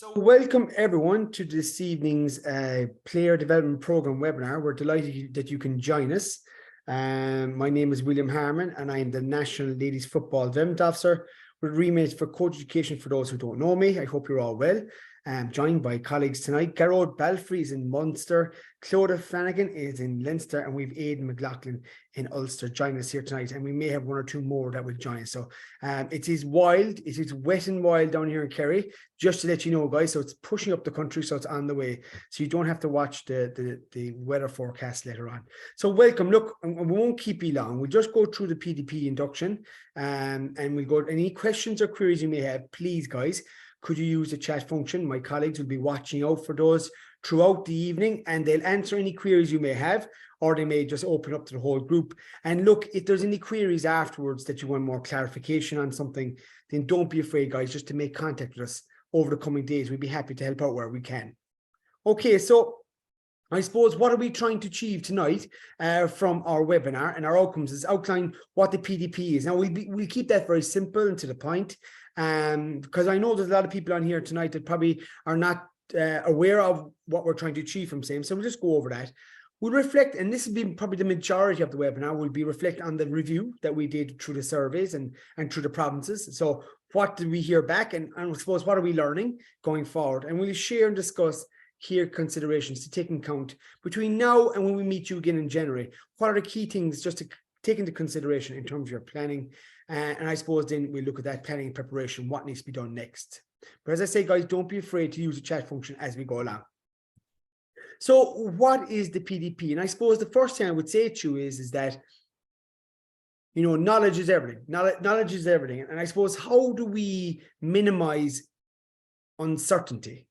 So welcome everyone to this evening's Player Development Programme webinar. We're delighted that you can join us. My name is William Harmon and I am the National Ladies Football Development Officer with remit for Coach Education for those who don't know me. I hope you're all well. I'm joined by colleagues tonight. Garrod Balfrey is in Munster, Clodagh Flanagan is in Leinster, and we've Aidan McLaughlin in Ulster joining us here tonight. And we may have one or two more that will join us. So it is wild, it is wet and wild down here in Kerry, just to let you know, guys. So it's pushing up the country, so it's on the way. So you don't have to watch the weather forecast later on. So welcome. Look, we won't keep you long. We'll just go through the PDP induction and we'll go. Any questions or queries you may have, please, guys, could you use the chat function? My colleagues will be watching out for those throughout the evening and they'll answer any queries you may have, or they may just open up to the whole group. And look, if there's any queries afterwards that you want more clarification on something, then don't be afraid, guys, just to make contact with us over the coming days. We'd be happy to help out where we can. Okay, so I suppose what are we trying to achieve tonight from our webinar and our outcomes is outline what the PDP is. Now, we'll keep that very simple and to the point. Because I know there's a lot of people on here tonight that probably are not aware of what we're trying to achieve from SAME. So we'll just go over that. We'll reflect, and this will be probably the majority of the webinar, will be reflect on the review that we did through the surveys and through the provinces. So what did we hear back? And I suppose, what are we learning going forward? And we'll share and discuss here considerations to take in account between now and when we meet you again in January. What are the key things just to take into consideration in terms of your planning? And I suppose then we look at that planning and preparation, what needs to be done next. But as I say, guys, don't be afraid to use the chat function as we go along. So what is the PDP? And I suppose the first thing I would say to you is that, you know, knowledge is everything. Knowledge is everything. And I suppose, how do we minimize uncertainty?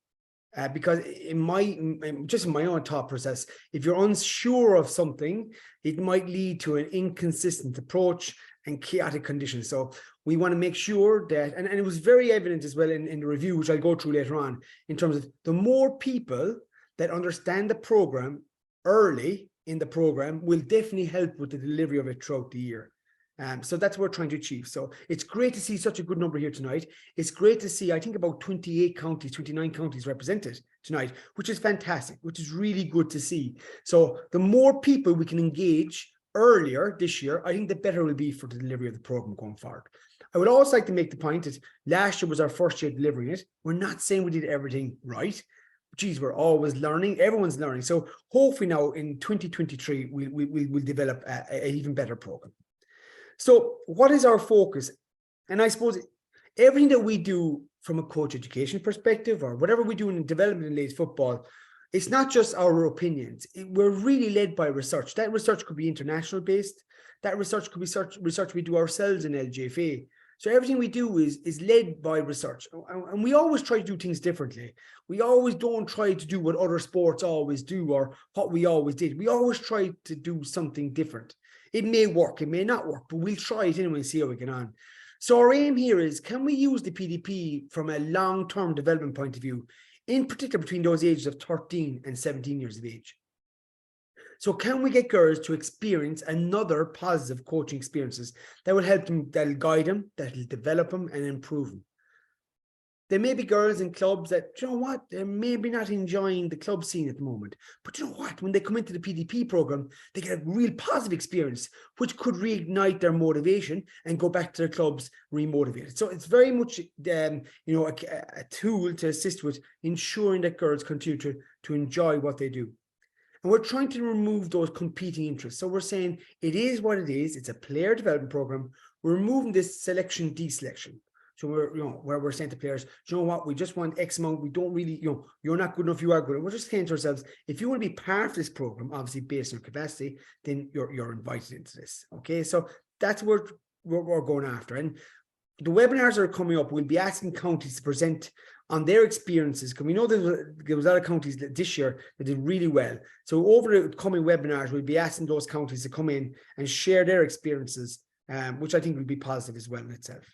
Because in my own thought process, if you're unsure of something, it might lead to an inconsistent approach and chaotic conditions. So we want to make sure that, and it was very evident as well in the review, which I'll go through later on, in terms of the more people that understand the program early in the program will definitely help with the delivery of it throughout the year. So that's what we're trying to achieve. So it's great to see such a good number here tonight. It's great to see, I think, about 28 counties, 29 counties represented tonight, which is fantastic, which is really good to see. So the more people we can engage earlier this year, I think the better it will be for the delivery of the program going forward. I would also like to make the point that last year was our first year delivering it. We're not saying we did everything right. Geez, we're always learning. Everyone's learning. So hopefully now in 2023, we'll develop an even better program. So what is our focus? And I suppose everything that we do from a coach education perspective, or whatever we do in development in ladies football, it's not just our opinions. We're really led by research. That research could be international based. That research could be research we do ourselves in LGFA. So everything we do is led by research. And we always try to do things differently. We always don't try to do what other sports always do or what we always did. We always try to do something different. It may work, it may not work, but we'll try it anyway and see how we get on. So our aim here is, can we use the PDP from a long-term development point of view, in particular between those ages of 13 and 17 years of age? So can we get girls to experience another positive coaching experiences that will help them, that'll guide them, that'll develop them and improve them? There may be girls in clubs that, you know what, they're maybe not enjoying the club scene at the moment. But you know what, when they come into the PDP program, they get a real positive experience, which could reignite their motivation and go back to their clubs remotivated. So it's very much, you know, a tool to assist with ensuring that girls continue to enjoy what they do. And we're trying to remove those competing interests. So we're saying it is what it is. It's a player development program. We're removing this selection deselection. So we're, you know, where we're saying to players, you know what, we just want X amount. We don't really, you know, you're not good enough, you are good. We're just saying to ourselves, if you want to be part of this program, obviously based on your capacity, then you're invited into this. Okay, so that's what we're going after. And the webinars that are coming up, we'll be asking counties to present on their experiences, because we know there was a lot of counties this year that did really well. So over the coming webinars, we'll be asking those counties to come in and share their experiences, which I think will be positive as well in itself.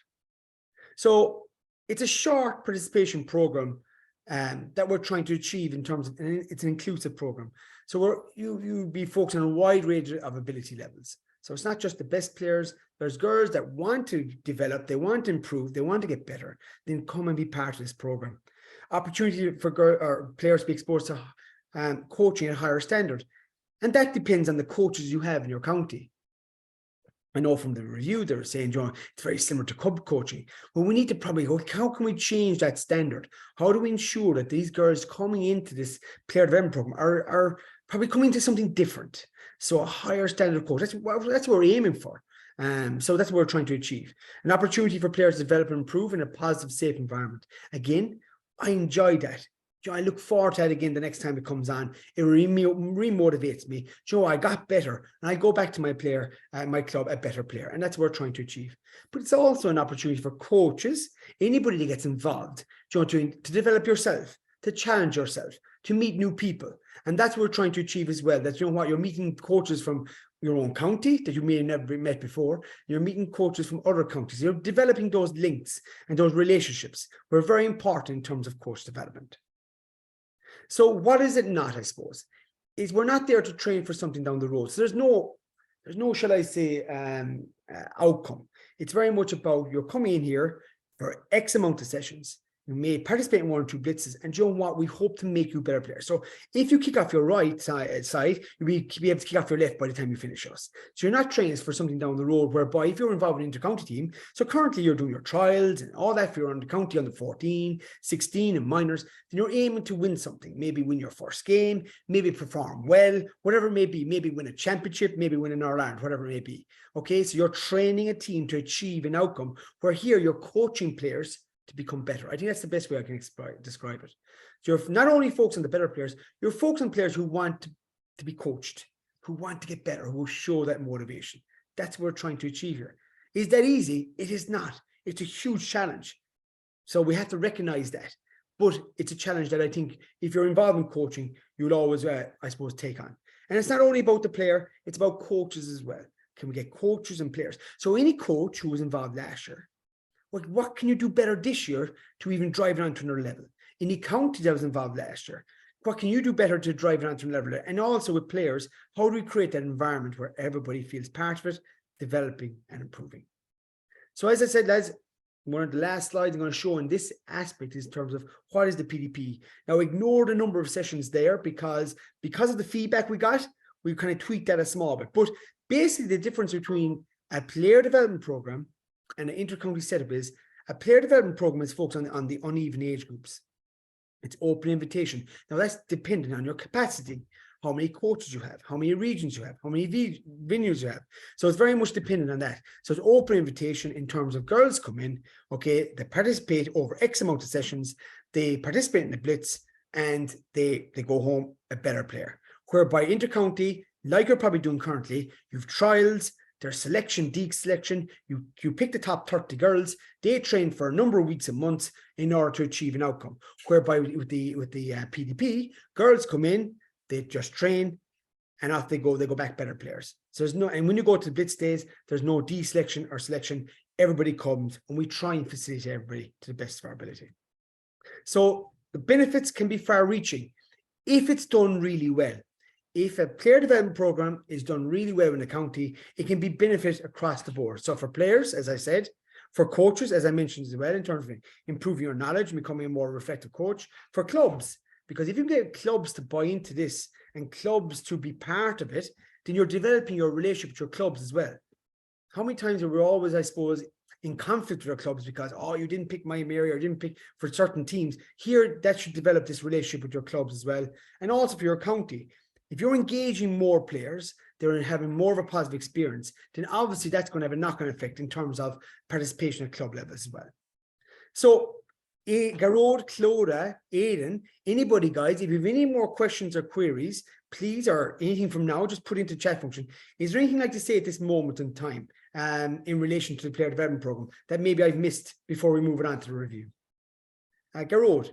So it's a short participation program that we're trying to achieve in terms of, and it's an inclusive program. So you'll be focusing on a wide range of ability levels. So it's not just the best players, there's girls that want to develop, they want to improve, they want to get better, then come and be part of this program. Opportunity for players to be exposed to coaching at a higher standard. And that depends on the coaches you have in your county. I know from the review, they're saying, John, it's very similar to club coaching. Well, we need to probably go, how can we change that standard? How do we ensure that these girls coming into this player development program are probably coming to something different? So a higher standard of coach, that's what we're aiming for. So that's what we're trying to achieve. An opportunity for players to develop and improve in a positive, safe environment. Again, I enjoy that. I look forward to that again the next time it comes on. It re-motivates me. Joe, I got better, and I go back to my club, a better player, and that's what we're trying to achieve. But it's also an opportunity for coaches, anybody that gets involved, Joe, to develop yourself, to challenge yourself, to meet new people, and that's what we're trying to achieve as well. That, you know what, you're meeting coaches from your own county that you may have never met before. You're meeting coaches from other counties. You're developing those links and those relationships. We're very important in terms of coach development. So what is it not, I suppose, is we're not there to train for something down the road. So there's no, shall I say, outcome. It's very much about you're coming in here for X amount of sessions. You may participate in 1 or 2 blitzes, and you know what? We hope to make you a better player. So if you kick off your right side, you'll be able to kick off your left by the time you finish us. So you're not training for something down the road whereby if you're involved in an inter-county team, so currently you're doing your trials and all that for your under-county under 14, 16 and minors, then you're aiming to win something. Maybe win your first game, maybe perform well, whatever it may be, maybe win a championship, maybe win an All-Ireland, whatever it may be. Okay, so you're training a team to achieve an outcome where here you're coaching players to become better. I think that's the best way I can describe it. So you're not only focused on the better players, you're focused on players who want to be coached, who want to get better, who will show that motivation. That's what we're trying to achieve here. Is that easy? It is not. It's a huge challenge. So we have to recognize that. But it's a challenge that I think if you're involved in coaching, you'll always, I suppose, take on. And it's not only about the player, it's about coaches as well. Can we get coaches and players? So any coach who was involved last year, what can you do better this year to even drive it on to another level? Any county that was involved last year, what can you do better to drive it on to another level? And also with players, how do we create that environment where everybody feels part of it, developing and improving? So as I said, lads, one of the last slides I'm going to show in this aspect is in terms of what is the PDP. Now ignore the number of sessions there because of the feedback we got, we kind of tweaked that a small bit. But basically the difference between a player development program and an inter-county setup is a player development program is focused on the uneven age groups. It's open invitation. Now that's dependent on your capacity, how many coaches you have, how many regions you have, how many venues you have. So it's very much dependent on that. So it's open invitation in terms of girls come in, okay, they participate over X amount of sessions, they participate in the blitz, and they go home a better player. Whereby inter-county, like you're probably doing currently, you've trials, there's selection, deselection, you pick the top 30 girls, they train for a number of weeks and months in order to achieve an outcome. Whereby with the PDP, girls come in, they just train, and off they go back better players. So there's no, and when you go to the blitz days, there's no deselection or selection, everybody comes, and we try and facilitate everybody to the best of our ability. So the benefits can be far-reaching if it's done really well. If a player development program is done really well in the county, it can be benefit across the board. So for players, as I said, for coaches, as I mentioned as well, in terms of improving your knowledge and becoming a more reflective coach, for clubs, because if you get clubs to buy into this and clubs to be part of it, then you're developing your relationship with your clubs as well. How many times are we always, I suppose, in conflict with our clubs because, oh, you didn't pick my area or didn't pick for certain teams? Here, that should develop this relationship with your clubs as well. And also for your county. If you're engaging more players, they're having more of a positive experience, then obviously that's going to have a knock-on effect in terms of participation at club level as well. So, Garrod, Clodagh, Aidan, anybody, guys, if you have any more questions or queries, please, or anything from now, just put into the chat function. Is there anything I'd like to say at this moment in time in relation to the player development program that maybe I've missed before we move it on to the review? Garrod.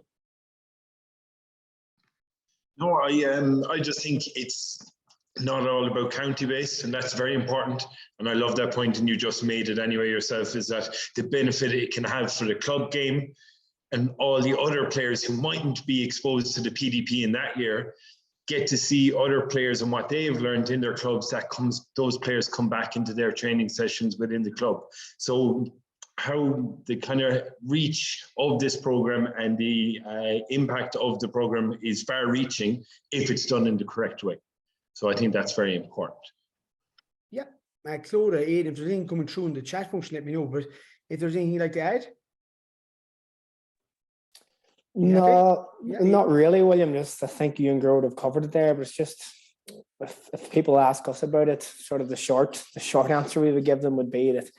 No, I just think it's not all about county based, and that's very important. And I love that point, and you just made it anyway yourself, is that the benefit it can have for the club game and all the other players who mightn't be exposed to the PDP in that year get to see other players and what they've learned in their clubs, those players come back into their training sessions within the club. So how the kind of reach of this program and the impact of the program is far reaching if it's done in the correct way. So I think that's very important. Yeah, Claude, Aidan, if there's anything coming through in the chat function, let me know. But if there's anything you'd like to add? No, not really, William. Just I think you and Gerard have covered it there, but it's just if people ask us about it, sort of the short answer we would give them would be that,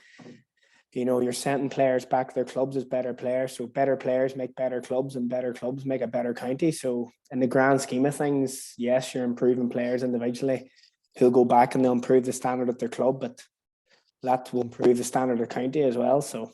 you know, you're sending players back to their clubs as better players. So better players make better clubs, and better clubs make a better county. So in the grand scheme of things, yes, you're improving players individually who'll go back and they'll improve the standard of their club, but that will improve the standard of the county as well. So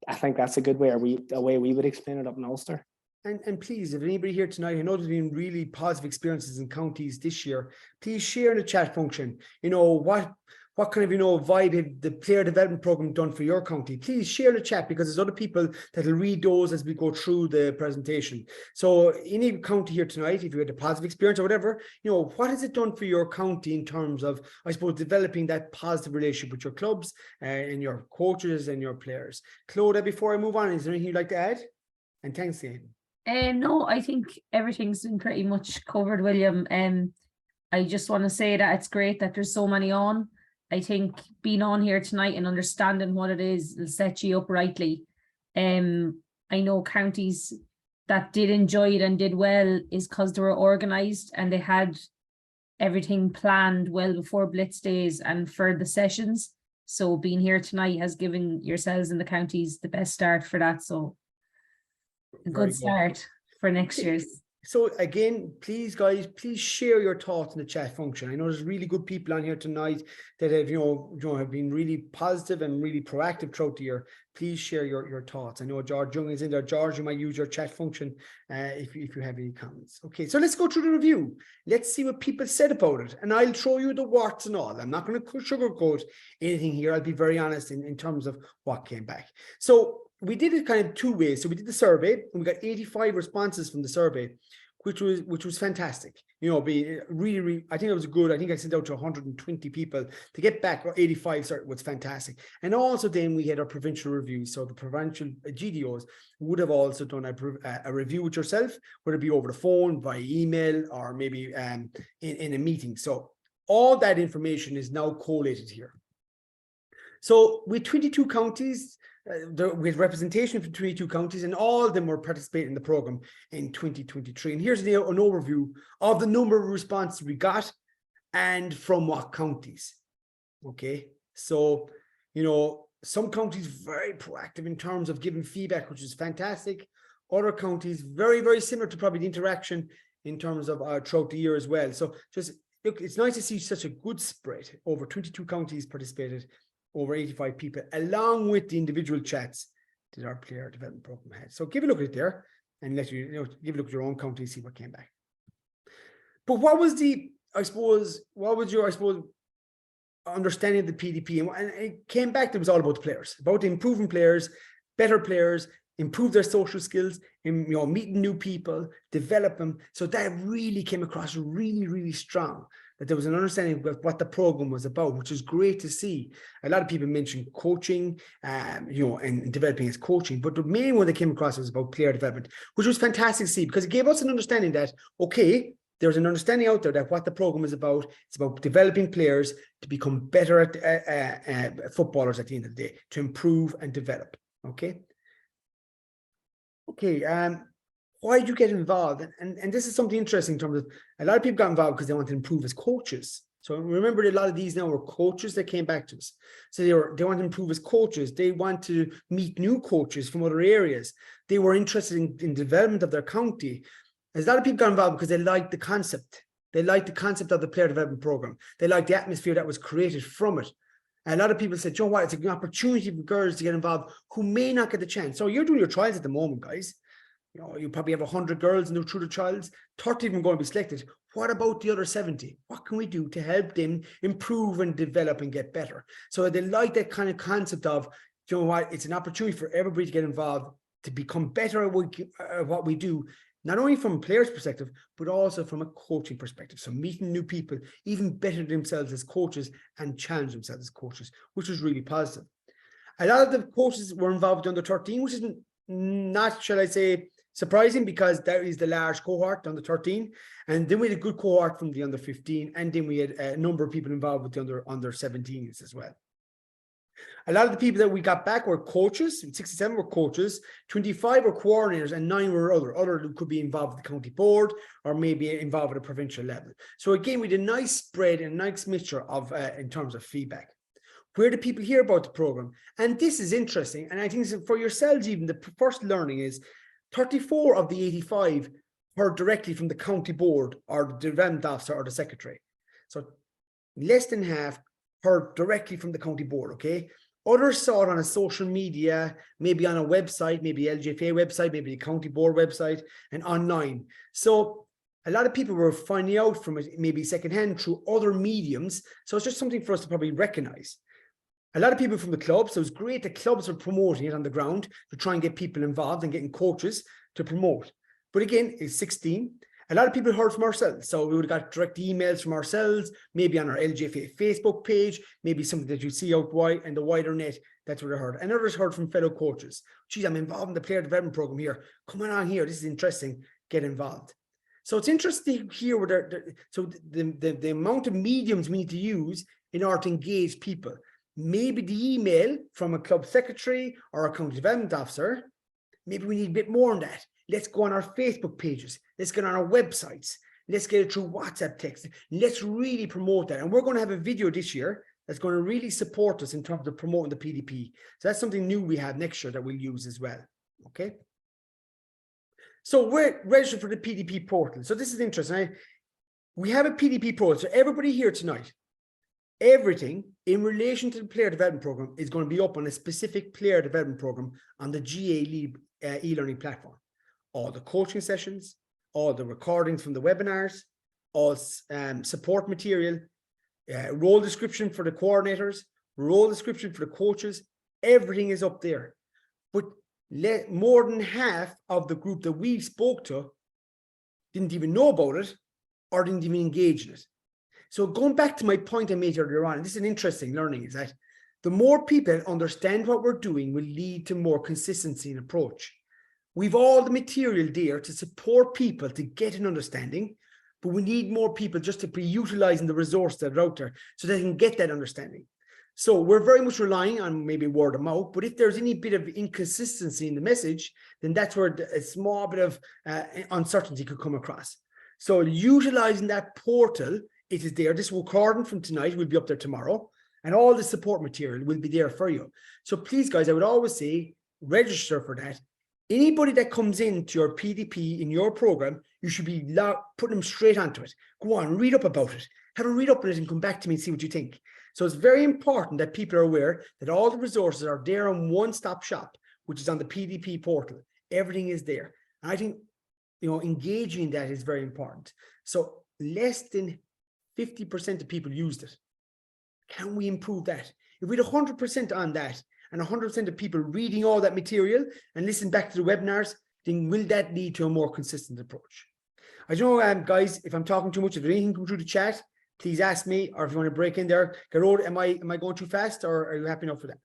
I think that's a good way, a way we would explain it up in Ulster. And please, if anybody here tonight, I know there's been really positive experiences in counties this year, please share in the chat function, you know, what kind of, you know, vibe have the player development program done for your county? Please share the chat, because there's other people that will read those as we go through the presentation. So any county here tonight, if you had a positive experience or whatever, you know, what has it done for your county in terms of, I suppose, developing that positive relationship with your clubs and your coaches and your players? Claudia, before I move on, is there anything you'd like to add? And thanks, Ian. No, I think everything's been pretty much covered, William. I just want to say that it's great that there's so many on. I think being on here tonight and understanding what it is will set you up rightly. I know counties that did enjoy it and did well is because they were organised and they had everything planned well before Blitz days and for the sessions. So being here tonight has given yourselves in the counties the best start for that. So a good start for next year's. So again, please, guys, please share your thoughts in the chat function. I know there's really good people on here tonight that have, you know, have been really positive and really proactive throughout the year. Please share your thoughts. I know George Young is in there. George, you might use your chat function if you have any comments. Okay, so let's go through the review. Let's see what people said about it. And I'll show you the warts and all. I'm not going to sugarcoat anything here. I'll be very honest in terms of what came back. So we did it kind of two ways. So we did the survey and we got 85 responses from the survey, which was fantastic. You know, really, I think it was good. I think I sent out to 120 people to get back, or 85, was fantastic. And also then we had our provincial review. So the provincial GDOs would have also done a review with yourself, whether it be over the phone, via email, or maybe in a meeting. So all that information is now collated here. So with 22 counties, with representation from 22 counties, and all of them were participating in the program in 2023. And here's an overview of the number of responses we got and from what counties. Okay, so, you know, some counties very proactive in terms of giving feedback, which is fantastic. Other counties very, very similar to probably the interaction in terms of throughout the year as well. So just look, it's nice to see such a good spread. Over 22 counties participated, over 85 people, along with the individual chats that our player development program had. So give a look at it there and let you know, give a look at your own county, see what came back. But what was what was your understanding of the PDP? And it came back, it was all about the players, about improving players, better players, improve their social skills, and, you know, meeting new people, develop them. So that really came across really, really strong, that there was an understanding of what the program was about, which is great to see. A lot of people mentioned coaching, you know, and developing as coaching, but the main one that came across was about player development, which was fantastic to see, because it gave us an understanding that, okay, there's an understanding out there that what the program is about. It's about developing players to become better at footballers at the end of the day, to improve and develop. Okay. Okay. Why did you get involved? And this is something interesting in terms of a lot of people got involved because they want to improve as coaches. So remember that a lot of these now were coaches that came back to us. So they want to improve as coaches. They want to meet new coaches from other areas. They were interested in development of their county. A lot of people got involved because they liked the concept. They liked the concept of the player development program. They liked the atmosphere that was created from it. And a lot of people said, you know what, it's an opportunity for girls to get involved who may not get the chance. So you're doing your trials at the moment, guys. You know, you probably have 100 girls through the trials, 30 of them going to be selected. What about the other 70? What can we do to help them improve and develop and get better? So they like that kind of concept of, you know what, it's an opportunity for everybody to get involved, to become better at what we do, not only from a player's perspective, but also from a coaching perspective. So meeting new people, even better themselves as coaches and challenge themselves as coaches, which was really positive. A lot of the coaches were involved with the under 13, which is not, shall I say, surprising, because that is the large cohort, under 13. And then we had a good cohort from the under 15. And then we had a number of people involved with the under 17s as well. A lot of the people that we got back were coaches. 67 were coaches, 25 were coordinators, and 9 were other who could be involved with the county board or maybe involved at a provincial level. So again, we did a nice spread and a nice mixture of in terms of feedback. Where do people hear about the program? And this is interesting. And I think for yourselves, even the first learning is 34 of the 85 heard directly from the county board or the development officer or the secretary. So less than half heard directly from the county board, okay? Others saw it on a social media, maybe on a website, maybe LGFA website, maybe the county board website, and online. So a lot of people were finding out from it maybe secondhand through other mediums. So it's just something for us to probably recognize. A lot of people from the clubs, so it was great that clubs were promoting it on the ground to try and get people involved and getting coaches to promote. But again, it's 16. A lot of people heard from ourselves. So we would have got direct emails from ourselves, maybe on our LGFA Facebook page, maybe something that you see out wide in the wider net. That's what I heard. And others heard from fellow coaches. Geez, I'm involved in the player development program here. Come on here. This is interesting. Get involved. So it's interesting here where the amount of mediums we need to use in order to engage people. Maybe the email from a club secretary or a county development officer, maybe we need a bit more on that. Let's go on our Facebook pages. Let's get on our websites. Let's get it through WhatsApp text. Let's really promote that. And we're going to have a video this year that's going to really support us in terms of promoting the PDP. So that's something new we have next year that we'll use as well. Okay. So we're registered for the PDP portal. So this is interesting. We have a PDP portal. So everybody here tonight, everything in relation to the player development program is going to be up on a specific player development program on the GA e-learning platform. All the coaching sessions, all the recordings from the webinars, all support material, role description for the coordinators, role description for the coaches, everything is up there. But more than half of the group that we spoke to didn't even know about it or didn't even engage in it. So going back to my point I made earlier on, and this is an interesting learning, is that the more people understand what we're doing will lead to more consistency in approach. We've all the material there to support people to get an understanding, but we need more people just to be utilizing the resources that are out there so they can get that understanding. So we're very much relying on maybe word of mouth, but if there's any bit of inconsistency in the message, then that's where a small bit of uncertainty could come across. So utilizing that portal, it is there. This recording from tonight will be up there tomorrow, and all the support material will be there for you. So please, guys, I would always say register for that. Anybody that comes into your PDP in your program, you should be putting them straight onto it. Go on, read up about it. Have a read up on it and come back to me and see what you think. So it's very important that people are aware that all the resources are there on one-stop shop, which is on the PDP portal. Everything is there. And I think, engaging in that is very important. So less than 50% of people used it. Can we improve that? If we had 100% on that and 100% of people reading all that material and listen back to the webinars, then will that lead to a more consistent approach? I don't know, guys, if I'm talking too much, if there's anything come through the chat, please ask me, or if you want to break in there. Garrod, am I going too fast, or are you happy enough for that?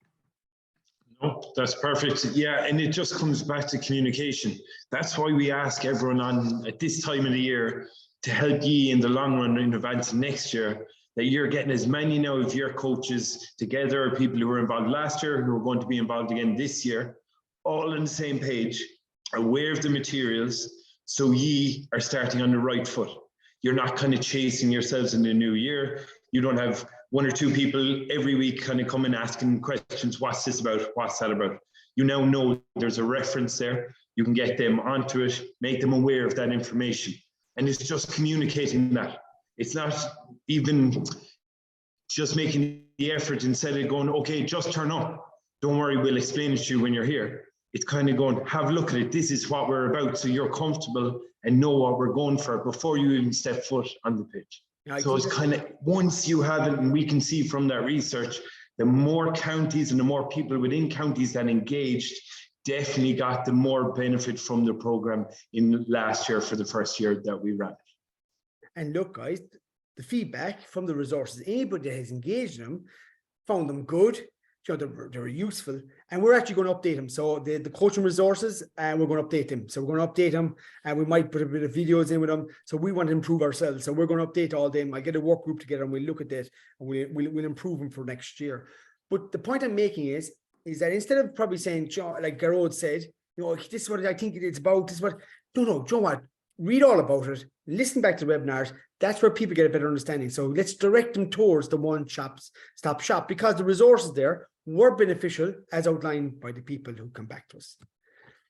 No, that's perfect. Yeah, and it just comes back to communication. That's why we ask everyone on at this time of the year to help you in the long run in advance next year, that you're getting as many now of your coaches together, people who were involved last year, who are going to be involved again this year, all on the same page, aware of the materials, so ye are starting on the right foot. You're not kind of chasing yourselves in the new year. You don't have one or two people every week kind of coming asking questions, what's this about, what's that about? You now know there's a reference there. You can get them onto it, make them aware of that information. And it's just communicating that. It's not even just making the effort instead of going, okay, just turn up. Don't worry, we'll explain it to you when you're here. It's kind of going, have a look at it. This is what we're about. So you're comfortable and know what we're going for before you even step foot on the pitch. So it's kind of, once you have it, and we can see from that research, the more counties and the more people within counties that engaged definitely got the more benefit from the program in last year for the first year that we ran. And look, guys, the feedback from the resources, anybody that has engaged them, found them good, you know, they were useful, and we're actually going to update them. So the coaching resources, and we're going to update them. So we're going to update them, and we might put a bit of videos in with them. So we want to improve ourselves. So we're going to update all them. I get a work group together, and we'll look at that, and we'll improve them for next year. But the point I'm making is that instead of probably saying, like Garrod said, you know, this is what I think it's about. This is what, no, Joe, what? Read all about it. Listen back to the webinars. That's where people get a better understanding. So let's direct them towards the one-stop shop, because the resources there were beneficial as outlined by the people who come back to us.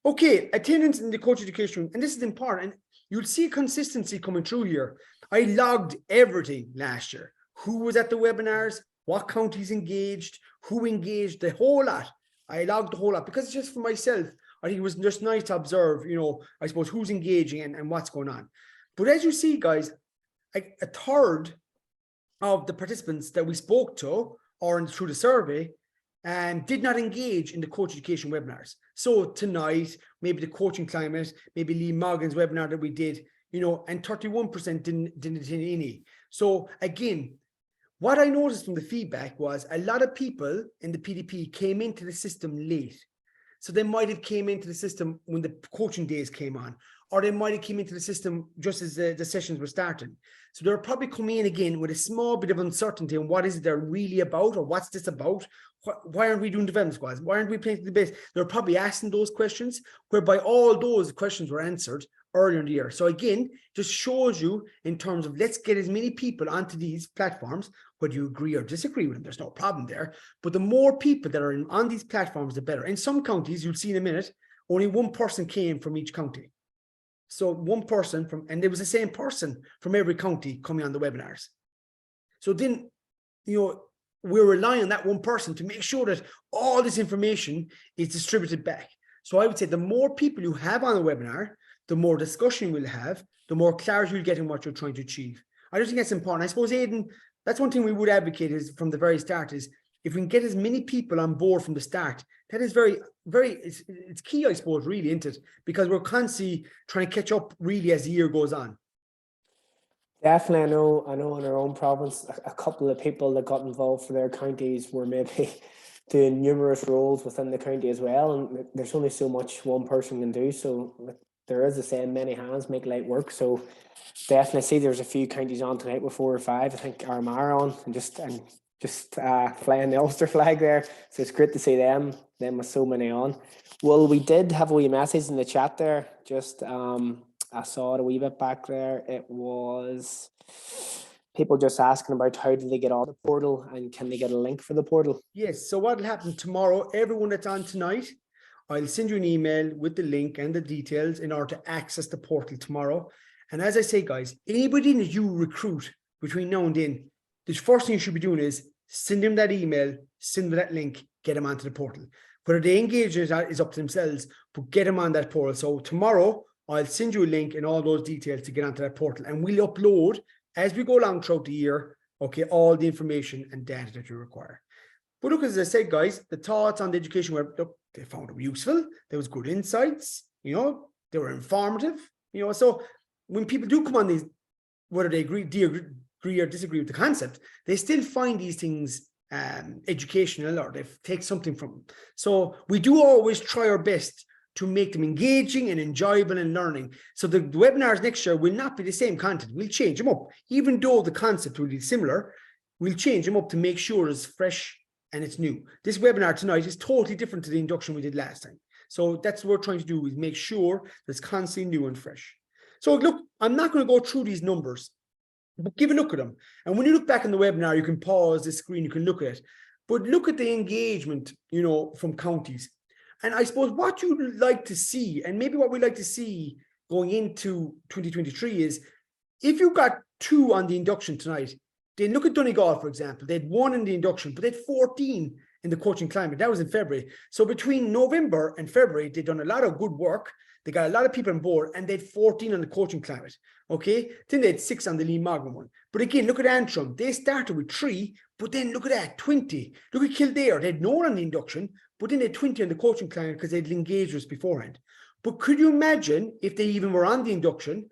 Okay, attendance in the coach education, and this is important. You'll see consistency coming through here. I logged everything last year. Who was at the webinars, what counties engaged, who engaged, the whole lot. I logged the whole lot because it's just for myself. I think it was just nice to observe, you know, I suppose who's engaging and what's going on. But as you see, guys, a third of the participants that we spoke to or through the survey did not engage in the coach education webinars. So tonight, maybe the coaching climate, maybe Lee Morgan's webinar that we did, you know, and 31% didn't attend any. So again, what I noticed from the feedback was a lot of people in the PDP came into the system late. So they might have came into the system when the coaching days came on, or they might have came into the system just as the sessions were starting. So they're probably coming in again with a small bit of uncertainty on what is it they're really about, or what's this about? Why aren't we doing development squads? Why aren't we playing the base? They're probably asking those questions, whereby all those questions were answered earlier in the year. So again, just shows you in terms of let's get as many people onto these platforms, whether you agree or disagree with them, there's no problem there. But the more people that are on these platforms, the better. In some counties, you'll see in a minute, only one person came from each county. So one person and it was the same person from every county coming on the webinars. So then, you know, we're relying on that one person to make sure that all this information is distributed back. So I would say the more people you have on a webinar, the more discussion we'll have, the more clarity you'll get in what you're trying to achieve. I just think that's important. I suppose, Aidan, that's one thing we would advocate is from the very start is if we can get as many people on board from the start, that is very, very, it's key, I suppose, really, isn't it? Because we're constantly trying to catch up really as the year goes on. Definitely, I know in our own province, a couple of people that got involved for their counties were maybe doing numerous roles within the county as well. And there's only so much one person can do. So there is the saying, many hands make light work. So definitely see there's a few counties on tonight with 4 or 5. I think Armagh on and just flying the Ulster flag there. So it's great to see them with so many on. Well, we did have a wee message in the chat there. Just I saw it a wee bit back there. It was people just asking about how do they get on the portal and can they get a link for the portal? Yes. So what will happen tomorrow, everyone that's on tonight, I'll send you an email with the link and the details in order to access the portal tomorrow. And as I say, guys, anybody that you recruit between now and then, the first thing you should be doing is send them that email, send them that link, get them onto the portal. Whether they engage is up to themselves, but get them on that portal. So tomorrow, I'll send you a link and all those details to get onto that portal. And we'll upload, as we go along throughout the year, okay, all the information and data that you require. But look, as I said, guys, the thoughts on the education web, look, they found them useful. There was good insights, you know, they were informative, you know. So when people do come on these, whether they agree or disagree with the concept, they still find these things educational, or they take something from them. So we do always try our best to make them engaging and enjoyable and learning. So the webinars next year will not be the same content. We'll change them up. Even though the concept will be similar, we'll change them up to make sure it's fresh and it's new. This webinar tonight is totally different to the induction we did last time. So that's what we're trying to do, is make sure that it's constantly new and fresh. So look, I'm not going to go through these numbers, but give a look at them. And when you look back in the webinar, you can pause the screen, you can look at it. But look at the engagement, you know, from counties. And I suppose what you'd like to see, and maybe what we'd like to see going into 2023 is, if you got 2 on the induction tonight, then look at Donegal, for example. They had 1 in the induction, but they had 14 in the coaching climate. That was in February. So between November and February, they've done a lot of good work. They got a lot of people on board, and they had 14 on the coaching climate. Okay. Then they had 6 on the Lee Morgan one. But again, look at Antrim. They started with 3, but then look at that, 20. Look at Kildare. They had no one on the induction, but then they had 20 on the coaching client because they'd engaged us beforehand. But could you imagine if they even were on the induction,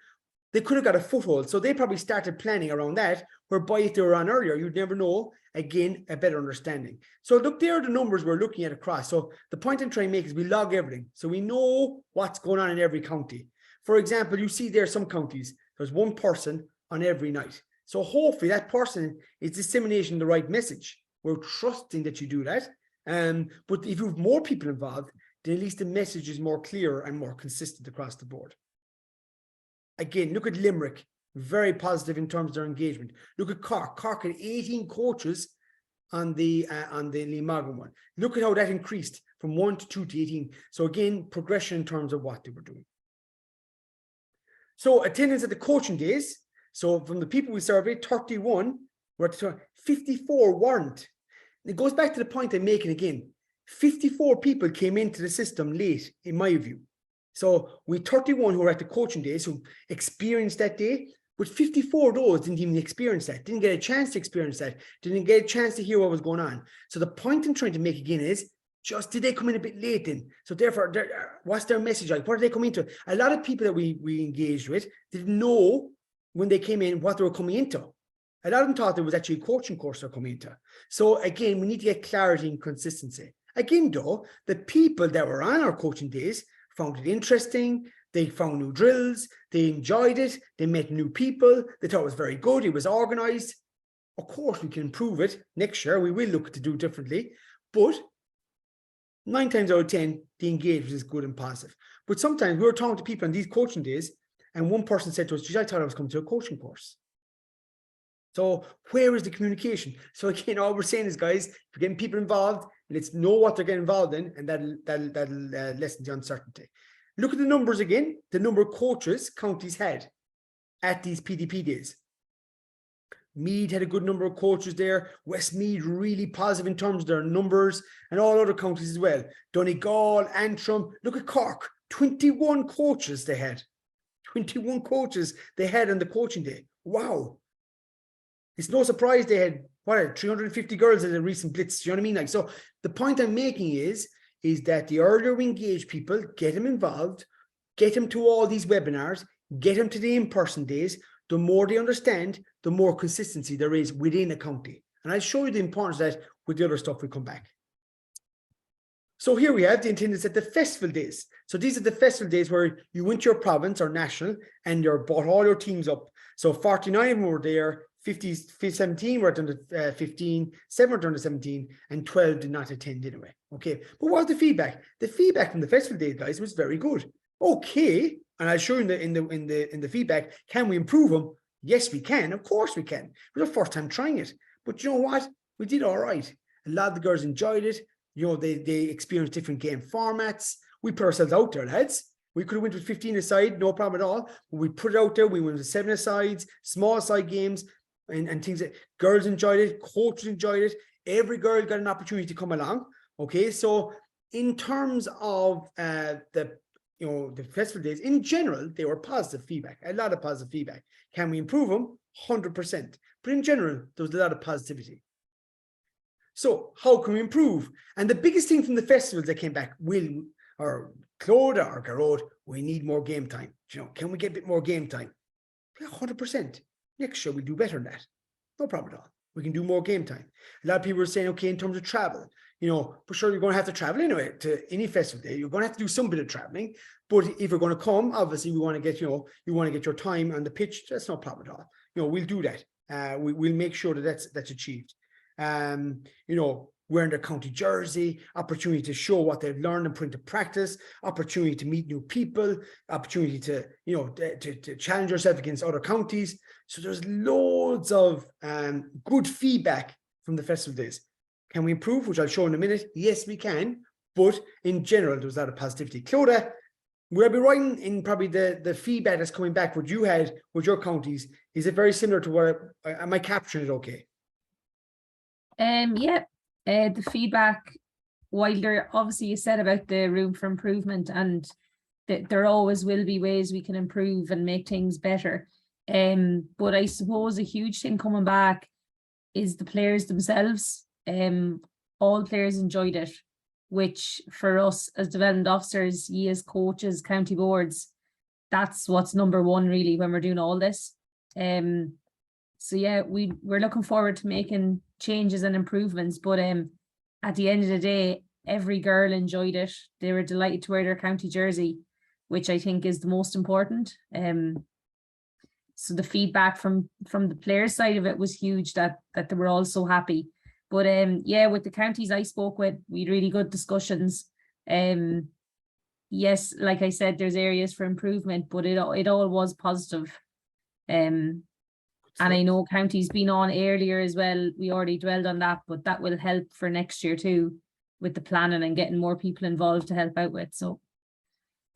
they could have got a foothold. So they probably started planning around that, whereby if they were on earlier, you'd never know. Again, a better understanding. So look, there are the numbers we're looking at across. So the point I'm trying to make is we log everything. So we know what's going on in every county. For example, you see there some counties, there's one person on every night. So hopefully that person is disseminating the right message. We're trusting that you do that. But if you have more people involved, then at least the message is more clear and more consistent across the board. Again, look at Limerick, very positive in terms of their engagement. Look at Cork. Cork had 18 coaches on the Limagan one. Look at how that increased from 1 to 2 to 18. So again, progression in terms of what they were doing. So attendance at the coaching days. So from the people we surveyed, 31 were at the 54 weren't. It goes back to the point I'm making again. 54 people came into the system late, in my view. So we 31 who were at the coaching days who experienced that day, but 54 of those didn't even experience that, didn't get a chance to experience that, didn't get a chance to hear what was going on. So the point I'm trying to make again is, just did they come in a bit late then? So therefore, what's their message like? What did they come into? A lot of people that we engaged with didn't know when they came in what they were coming into. A lot of them thought there was actually a coaching course they're coming into. So again, we need to get clarity and consistency. Again, though, the people that were on our coaching days found it interesting. They found new drills. They enjoyed it. They met new people. They thought it was very good. It was organized. Of course, we can improve it. Next year, we will look to do differently. But 9 times out of 10, the engagement is good and positive. But sometimes we were talking to people on these coaching days, and one person said to us, "Geez, I thought I was coming to a coaching course." So where is the communication? So again, all we're saying is, guys, if we're getting people involved, let's know what they're getting involved in, and that'll lessen the uncertainty. Look at the numbers again, the number of coaches counties had at these PDP days. Meath had a good number of coaches there. Westmeath really positive in terms of their numbers, and all other counties as well. Donegal, Antrim. Look at Cork, 21 coaches they had. 21 coaches they had on the coaching day. Wow. It's no surprise they had, 350 girls at a recent blitz. Do you know what I mean? Like, so the point I'm making is that the earlier we engage people, get them involved, get them to all these webinars, get them to the in-person days, the more they understand, the more consistency there is within a county. And I'll show you the importance of that with the other stuff we come back. So here we have the attendance at the festival days. So these are the festival days where you went to your province or national and you brought all your teams up. So 49 of them were there, 17 were under 15, 7 were under 17, and 12 did not attend anyway. Okay, but what was the feedback? The feedback from the festival days, guys, was very good. Okay, and I'll show you in the feedback. Can we improve them? Yes, we can. Of course, we can. It was our first time trying it, but you know what? We did all right. A lot of the girls enjoyed it. You know, they experienced different game formats. We put ourselves out there, lads. We could have went with 15 aside, no problem at all. But we put it out there. We went with 7 asides, small side games, and things that girls enjoyed it, coaches enjoyed it. Every girl got an opportunity to come along. Okay, so in terms of the festival days in general, they were positive feedback, a lot of positive feedback. Can we improve them? 100%. But in general, there was a lot of positivity. So how can we improve? And the biggest thing from the festivals that came back, Claude or Garrod, we need more game time. You know, can we get a bit more game time? 100%. Next year we'll do better than that. No problem at all. We can do more game time. A lot of people are saying, okay, in terms of travel, you know, for sure you're going to have to travel anyway to any festival day. You're going to have to do some bit of traveling. But if you're going to come, obviously we want to get, you want to get your time on the pitch. That's no problem at all. You know, we'll do that. We'll make sure that that's achieved. Wearing their county jersey, opportunity to show what they've learned and put into practice, opportunity to meet new people, opportunity to, to challenge yourself against other counties. So there's loads of good feedback from the festival days. Can we improve, which I'll show in a minute? Yes, we can. But in general, there's a lot of positivity. Clodagh, we'll be writing in probably the feedback that's coming back, what you had with your counties. Is it very similar to where, am I capturing it okay? Yeah. The feedback, while there obviously you said about the room for improvement, and that there always will be ways we can improve and make things better. But I suppose a huge thing coming back is the players themselves. All players enjoyed it. which for us as development officers, ye as coaches, county boards, that's what's number one really when we're doing all this. So yeah, we're looking forward to making changes and improvements, but at the end of the day, every girl enjoyed it. They were delighted to wear their county jersey, which I think is the most important. So the feedback from the players' side of it was huge, that they were all so happy. But yeah, with the counties I spoke with, we had really good discussions. Yes, like I said, there's areas for improvement, but it all was positive. And I know counties been on earlier as well. We already dwelled on that, but that will help for next year too, with the planning and getting more people involved to help out with. So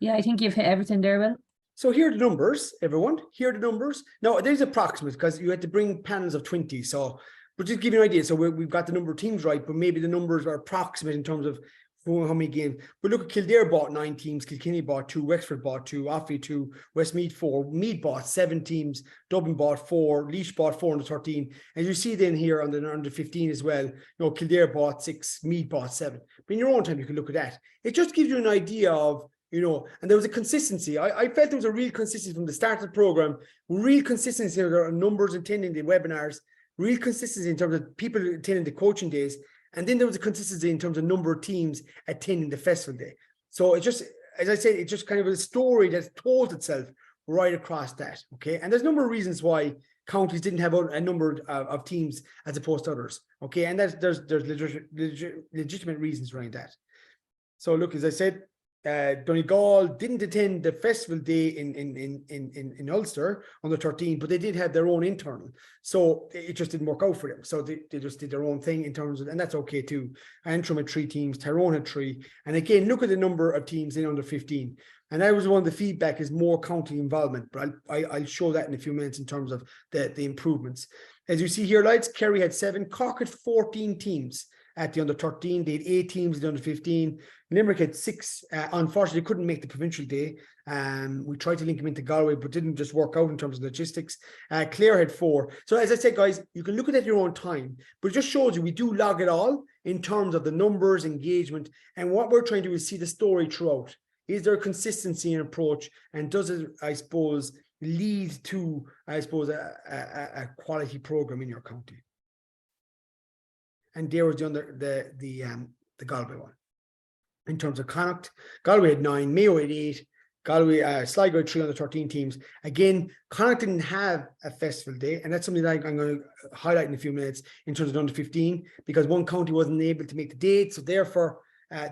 yeah, I think you've hit everything there, Will. So here are the numbers, everyone. Here are the numbers. Now, there's approximate because you had to bring panels of 20. So, but just give you an idea. So we've got the number of teams right, but maybe the numbers are approximate in terms of how many games. But look, at Kildare bought 9 teams, Kilkenny bought 2, Wexford bought 2, Offaly 2, Westmeath 4, Meath bought 7 teams, Dublin bought 4, Laois bought 4 under 13. And you see then here on the under 15 as well, Kildare bought 6, Meath bought 7. But in your own time, you can look at that. It just gives you an idea of, and there was a consistency. I felt there was a real consistency from the start of the program, real consistency in our numbers attending the webinars, real consistency in terms of people attending the coaching days. And then there was a consistency in terms of number of teams attending the festival day. So it just, as I said, it just kind of a story that told itself right across that. Okay. And there's a number of reasons why counties didn't have a number of teams as opposed to others. Okay. And there's legitimate reasons around that. So look, as I said, Donegal didn't attend the festival day in Ulster under 13, but they did have their own internal. So it just didn't work out for them. So they just did their own thing in terms of, and that's okay too. Antrim had 3 teams, Tyrone had 3. And again, look at the number of teams in under 15. And that was one of the feedback is more county involvement, but I'll show that in a few minutes in terms of the improvements. As you see here, lads, Kerry had 7, Cork had 14 teams at the under 13. They had 8 teams at the under 15. Limerick had 6. Unfortunately, they couldn't make the provincial day. We tried to link them into Galway, but didn't just work out in terms of logistics. Clare had 4. So as I said, guys, you can look at it at your own time, but it just shows you we do log it all in terms of the numbers, engagement, and what we're trying to do is see the story throughout. Is there consistency in approach, and does it, I suppose, lead to, I suppose, a quality program in your county? And there was the Galway one. In terms of Connacht, Galway had 9, Mayo had 8, Galway, Sligo had 3 under 13 teams. Again, Connacht didn't have a festival day, and that's something that I'm going to highlight in a few minutes in terms of under 15, because one county wasn't able to make the date, so therefore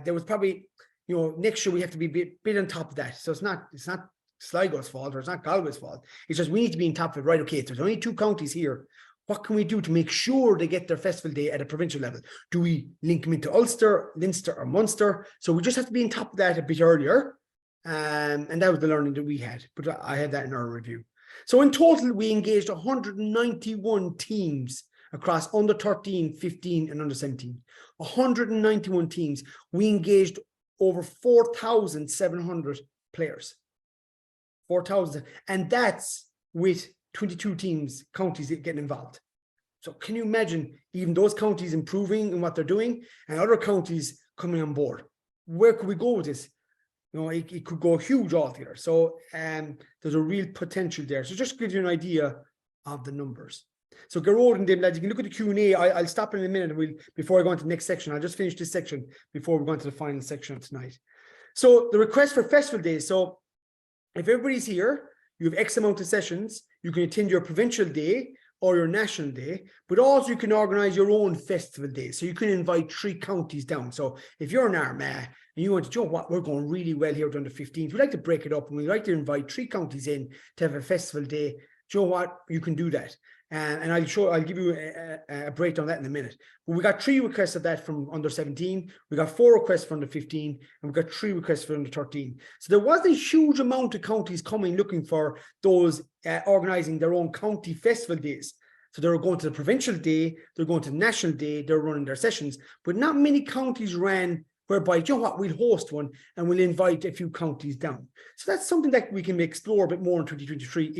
there was probably, next year we have to be a bit on top of that. So it's not Sligo's fault, or it's not Galway's fault. It's just we need to be on top of it. Right? Okay, if there's only 2 counties here, what can we do to make sure they get their festival day at a provincial level? Do we link them into Ulster, Leinster, or Munster? So we just have to be on top of that a bit earlier. And that was the learning that we had. But I had that in our review. So in total, we engaged 191 teams across under 13, 15, and under 17. 191 teams. We engaged over 4,700 players. 4,000. And that's with 22 teams, counties getting involved. So can you imagine even those counties improving in what they're doing and other counties coming on board? Where could we go with this? It could go huge altogether. So there's a real potential there. So just gives you an idea of the numbers. So Gerard and them, lads, you can look at the Q&A. I'll stop in a minute before I go into the next section. I'll just finish this section before we go into the final section of tonight. So the request for festival days. So if everybody's here, you have X amount of sessions, you can attend your provincial day or your national day, but also you can organize your own festival day. So you can invite 3 counties down. So if you're in Armagh and you want to, what, we're going really well here under 15s, we'd like to break it up and we'd like to invite 3 counties in to have a festival day. What, you can do that. And I'll give you a breakdown of that in a minute. But we got 3 requests of that from under 17. We got 4 requests for under 15, and we got 3 requests for under 13. So there was a huge amount of counties coming looking for those organizing their own county festival days. So they were going to the provincial day, they're going to the national day, they're running their sessions. But not many counties ran whereby, what, we'll host one and we'll invite a few counties down. So that's something that we can explore a bit more in 2023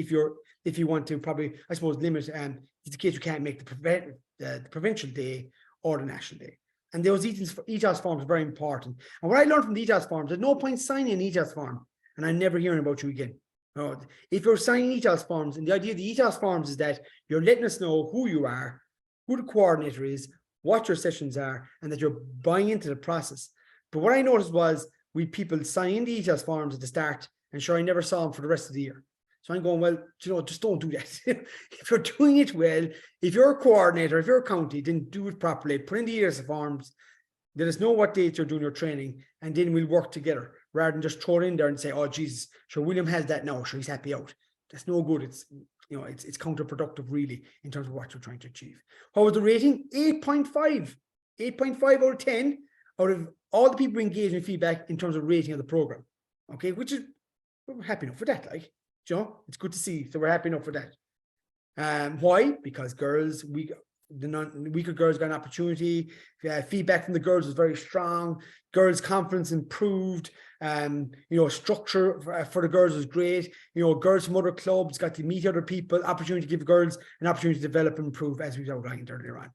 if you want to probably, I suppose, limit, it's the case you can't make the provincial day or the national day. And those ETOS forms are very important. And what I learned from the ETOS forms, there's no point signing an ETOS form and I'm never hearing about you again. No, if you're signing ETOS forms, and the idea of the ETOS forms is that you're letting us know who you are, who the coordinator is, what your sessions are, and that you're buying into the process. But what I noticed was we people signing the ETOS forms at the start, and sure, I never saw them for the rest of the year. So I'm going, well, just don't do that. If you're doing it well, if you're a coordinator, if you're a county, then do it properly. Put in the ETOS forms. Let us know what dates you're doing your training, and then we'll work together rather than just throw it in there and say, oh, Jesus, sure, William has that now, sure, he's happy out. That's no good. It's, it's counterproductive, really, in terms of what you're trying to achieve. What was the rating? 8.5. 8.5 out of 10 out of all the people engaged in feedback in terms of rating of the program. Okay, which is, we're happy enough for that, like, it's good to see. So we're happy enough for that. Why? Because girls, the weaker girls got an opportunity. Feedback from the girls was very strong. Girls' confidence improved. Structure for the girls was great. Girls from other clubs got to meet other people. Opportunity to give girls an opportunity to develop and improve, as we outlined earlier on.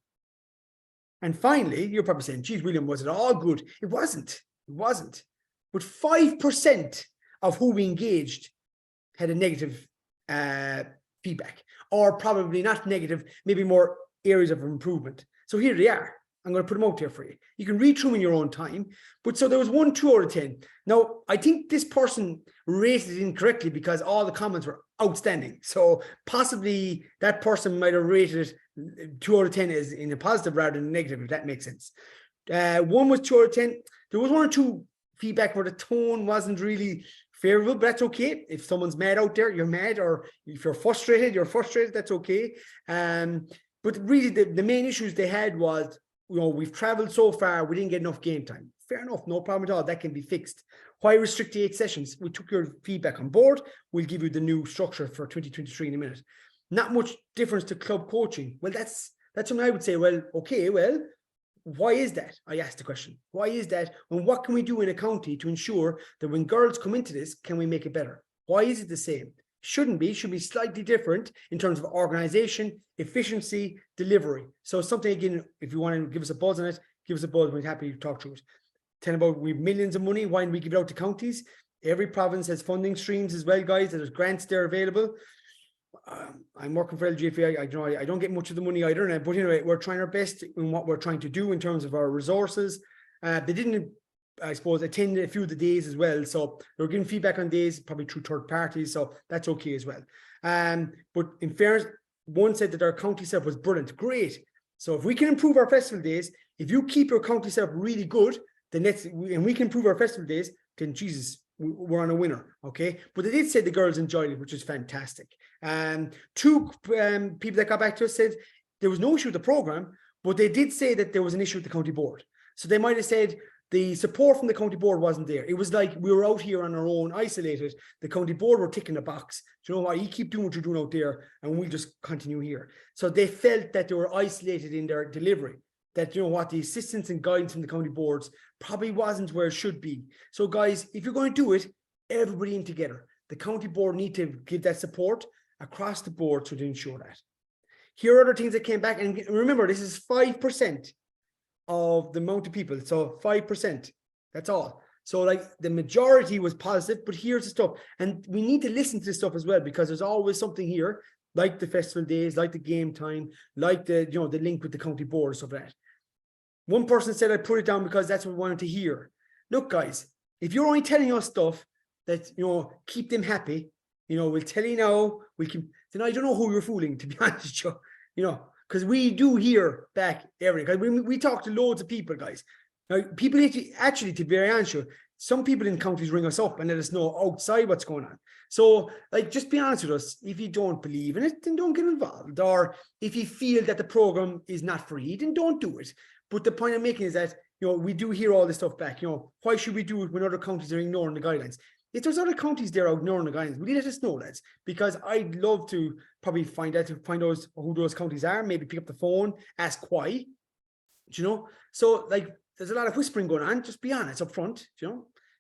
And finally, you're probably saying, geez, William, was it all good? It wasn't. It wasn't. But 5% of who we engaged had a negative feedback, or probably not negative, maybe more areas of improvement. So here they are. I'm going to put them out there for you. You can read through them in your own time. But so there was 1, 2 out of 10. Now, I think this person rated it incorrectly because all the comments were outstanding. So possibly that person might have rated it 2 out of 10 as in a positive rather than a negative, if that makes sense. 1 was 2 out of 10. There was 1 or 2 feedback where the tone wasn't really favorable, but that's okay. If someone's mad out there, you're mad, or if you're frustrated, that's okay. But really the main issues they had was, we've traveled so far, we didn't get enough game time. Fair enough, no problem at all. That can be fixed. Why restrict the 8 sessions? We took your feedback on board. We'll give you the new structure for 2023 in a minute. Not much difference to club coaching. Well, that's something I would say, well, okay, well, why is that? I asked the question. Why is that? And what can we do in a county to ensure that when girls come into this, can we make it better? Why is it the same? Shouldn't be, should be slightly different in terms of organization, efficiency, delivery. So something, again, if you want to give us a buzz on it, give us a buzz. We're happy to talk through it. Tell about we've millions of money. Why don't we give it out to counties? Every province has funding streams as well, guys. There's grants there available. I'm working for LGFA. I don't get much of the money either, but anyway, we're trying our best in what we're trying to do in terms of our resources. They didn't, I suppose, attend a few of the days as well, so they're giving feedback on days probably through third parties, so that's okay as well. But in fairness, one said that our county setup was brilliant. Great. So if we can improve our festival days, if you keep your county setup really good, then and we can improve our festival days, then Jesus, we're on a winner. Okay, but they did say the girls enjoyed it, which is fantastic. 2 people that got back to us said there was no issue with the program, but they did say that there was an issue with the county board. So they might have said the support from the county board wasn't there. It was like we were out here on our own, isolated. The county board were ticking the box. Do you know what? You keep doing what you're doing out there, and we'll just continue here. So they felt that they were isolated in their delivery. That, you know what, the assistance and guidance from the county boards probably wasn't where it should be. So guys, if you're going to do it, everybody in together. The county board need to give that support across the board to ensure that. Here are other things that came back, and remember, this is 5% of the amount of people. So 5%, that's all. So like the majority was positive, but here's the stuff. And we need to listen to this stuff as well, because there's always something here, like the festival days, like the game time, like the link with the county board, stuff like that. One person said, I put it down because that's what we wanted to hear. Look, guys, if you're only telling us stuff that, keep them happy, we'll tell you now, then I don't know who you're fooling, to be honest with you, because we do hear back everything. We talk to loads of people, guys. Now, people actually, to be very honest, some people in counties ring us up and let us know outside what's going on. So, just be honest with us. If you don't believe in it, then don't get involved. Or if you feel that the program is not free, then don't do it. But the point I'm making is that, we do hear all this stuff back. Why should we do it when other counties are ignoring the guidelines? If there's other counties there ignoring the guidelines, will you let us know, lads? Because I'd love to probably find out who those counties are, maybe pick up the phone, ask why, So, there's a lot of whispering going on. Just be honest up front,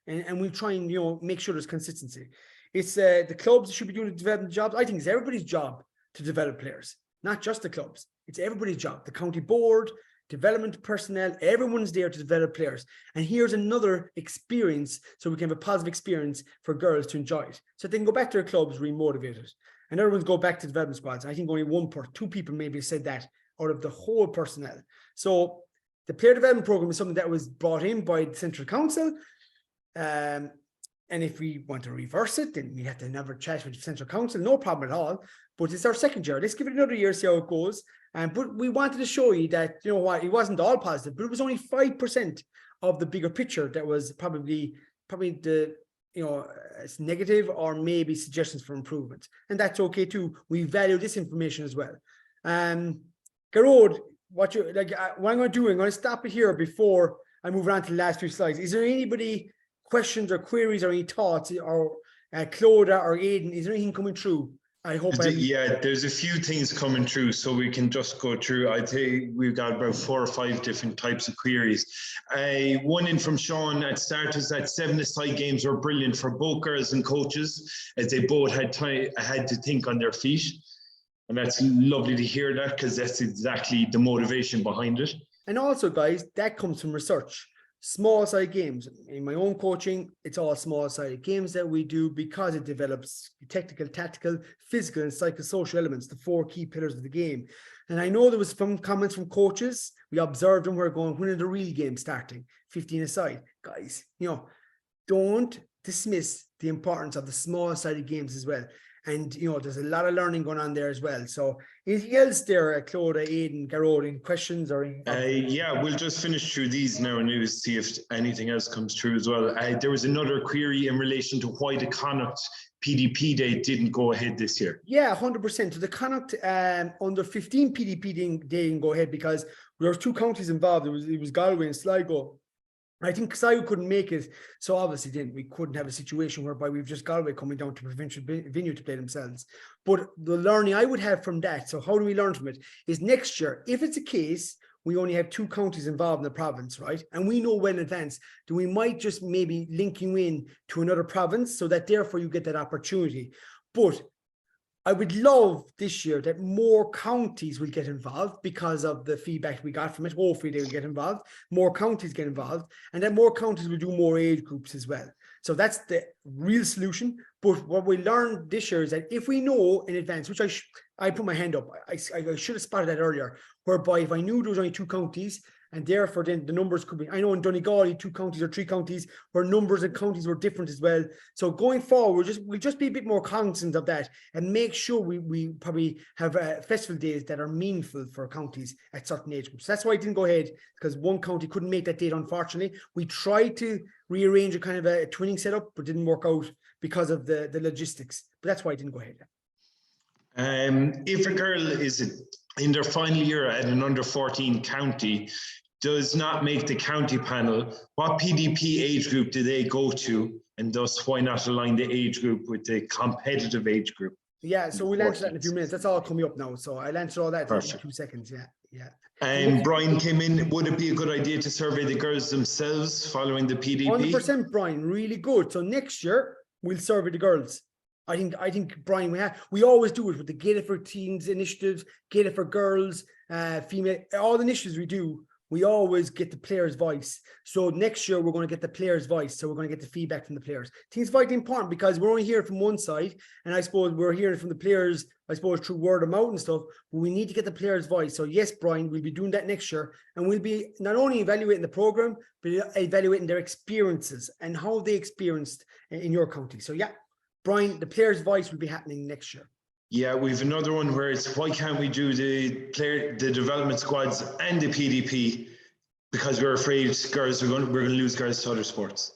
and we'll try and, make sure there's consistency. It's the clubs should be doing the development jobs. I think it's everybody's job to develop players, not just the clubs. It's everybody's job. The county board, development personnel, everyone's there to develop players. And here's another experience, so we can have a positive experience for girls to enjoy it. So they can go back to their clubs re-motivated. And everyone's go back to development squads. I think only two people maybe said that out of the whole personnel. So the player development program is something that was brought in by the Central Council. And if we want to reverse it, then we have to have another chat with the Central Council. No problem at all. But it's our second year. Let's give it another year, see how it goes. But we wanted to show you that, you know what, it wasn't all positive, but it was only 5% of the bigger picture that was probably the, you know, it's negative or maybe suggestions for improvement. And that's okay too. We value this information as well. Garrod, what I'm going to do, I'm going to stop it here before I move on to the last few slides. Is there anybody questions or queries or any thoughts, or Clodagh or Aidan, is there anything coming through? I hope yeah, there's a few things coming through, so we can just go through. I'd say we've got about 4 or 5 different types of queries. One in from Sean at start is that 7-a-side games were brilliant for both girls and coaches, as they both had to think on their feet. And that's lovely to hear that, because that's exactly the motivation behind it. And also, guys, that comes from research. Small side games. In my own coaching, it's all small side games that we do because it develops technical, tactical, physical, and psychosocial elements, the 4 key pillars of the game. And I know there was some comments from coaches. We observed them. We're going, when are the real games starting? 15 aside. Guys, you know, don't dismiss the importance of the small sided games as well. And, you know, there's a lot of learning going on there as well. So anything else there, Clodagh, Aidan, Garrod, any questions? Yeah, we'll just finish through these now and see if anything else comes through as well. There was another query in relation to why the Connacht PDP Day didn't go ahead this year. Yeah, 100%. So the Connacht under 15 PDP Day didn't go ahead because there were 2 counties involved. It was Galway and Sligo. I think Sligo couldn't make it, so obviously then we couldn't have a situation whereby we've just Galway coming down to provincial venue to play themselves. But the learning I would have from that, so how do we learn from it, is next year, if it's a case we only have 2 counties involved in the province, right, and we know well in advance, then we might just maybe link you in to another province so that therefore you get that opportunity. But I would love this year that more counties will get involved because of the feedback we got from it. Hopefully they will get involved, more counties get involved, and then more counties will do more age groups as well. So that's the real solution. But what we learned this year is that if we know in advance, which I put my hand up, I should have spotted that earlier, whereby if I knew there was only 2 counties, and therefore then the numbers could be, I know in Donegal 2 counties or 3 counties where numbers and counties were different as well. So going forward, we'll just be a bit more cognizant of that and make sure we probably have festival days that are meaningful for counties at certain age groups. That's why I didn't go ahead, because one county couldn't make that date, unfortunately. We tried to rearrange a kind of a twinning setup, but didn't work out because of the logistics. But that's why I didn't go ahead. If a girl is in their final year at an under 14 county, does not make the county panel, what PDP age group do they go to? And thus, why not align the age group with the competitive age group? Yeah, so we'll answer that in a few minutes. That's all coming up now. So I'll answer all that in 2 seconds. Yeah. Brian came in. Would it be a good idea to survey the girls themselves following the PDP? 100%, Brian. Really good. So next year we'll survey the girls. I think Brian, we always do it with the Gaelic for Teens initiatives, Gaelic for Girls, female, all the initiatives we do. We always get the player's voice. So next year we're going to get the player's voice. So we're going to get the feedback from the players. I think it's vitally important because we're only hearing from one side, and I suppose we're hearing from the players, I suppose, through word of mouth and stuff. But we need to get the player's voice. So yes, Brian, we'll be doing that next year, and we'll be not only evaluating the program, but evaluating their experiences and how they experienced in your county. So yeah, Brian, the player's voice will be happening next year. Yeah, we've another one where it's why can't we do the development squads and the PDP, because we're afraid we're going to lose girls to other sports.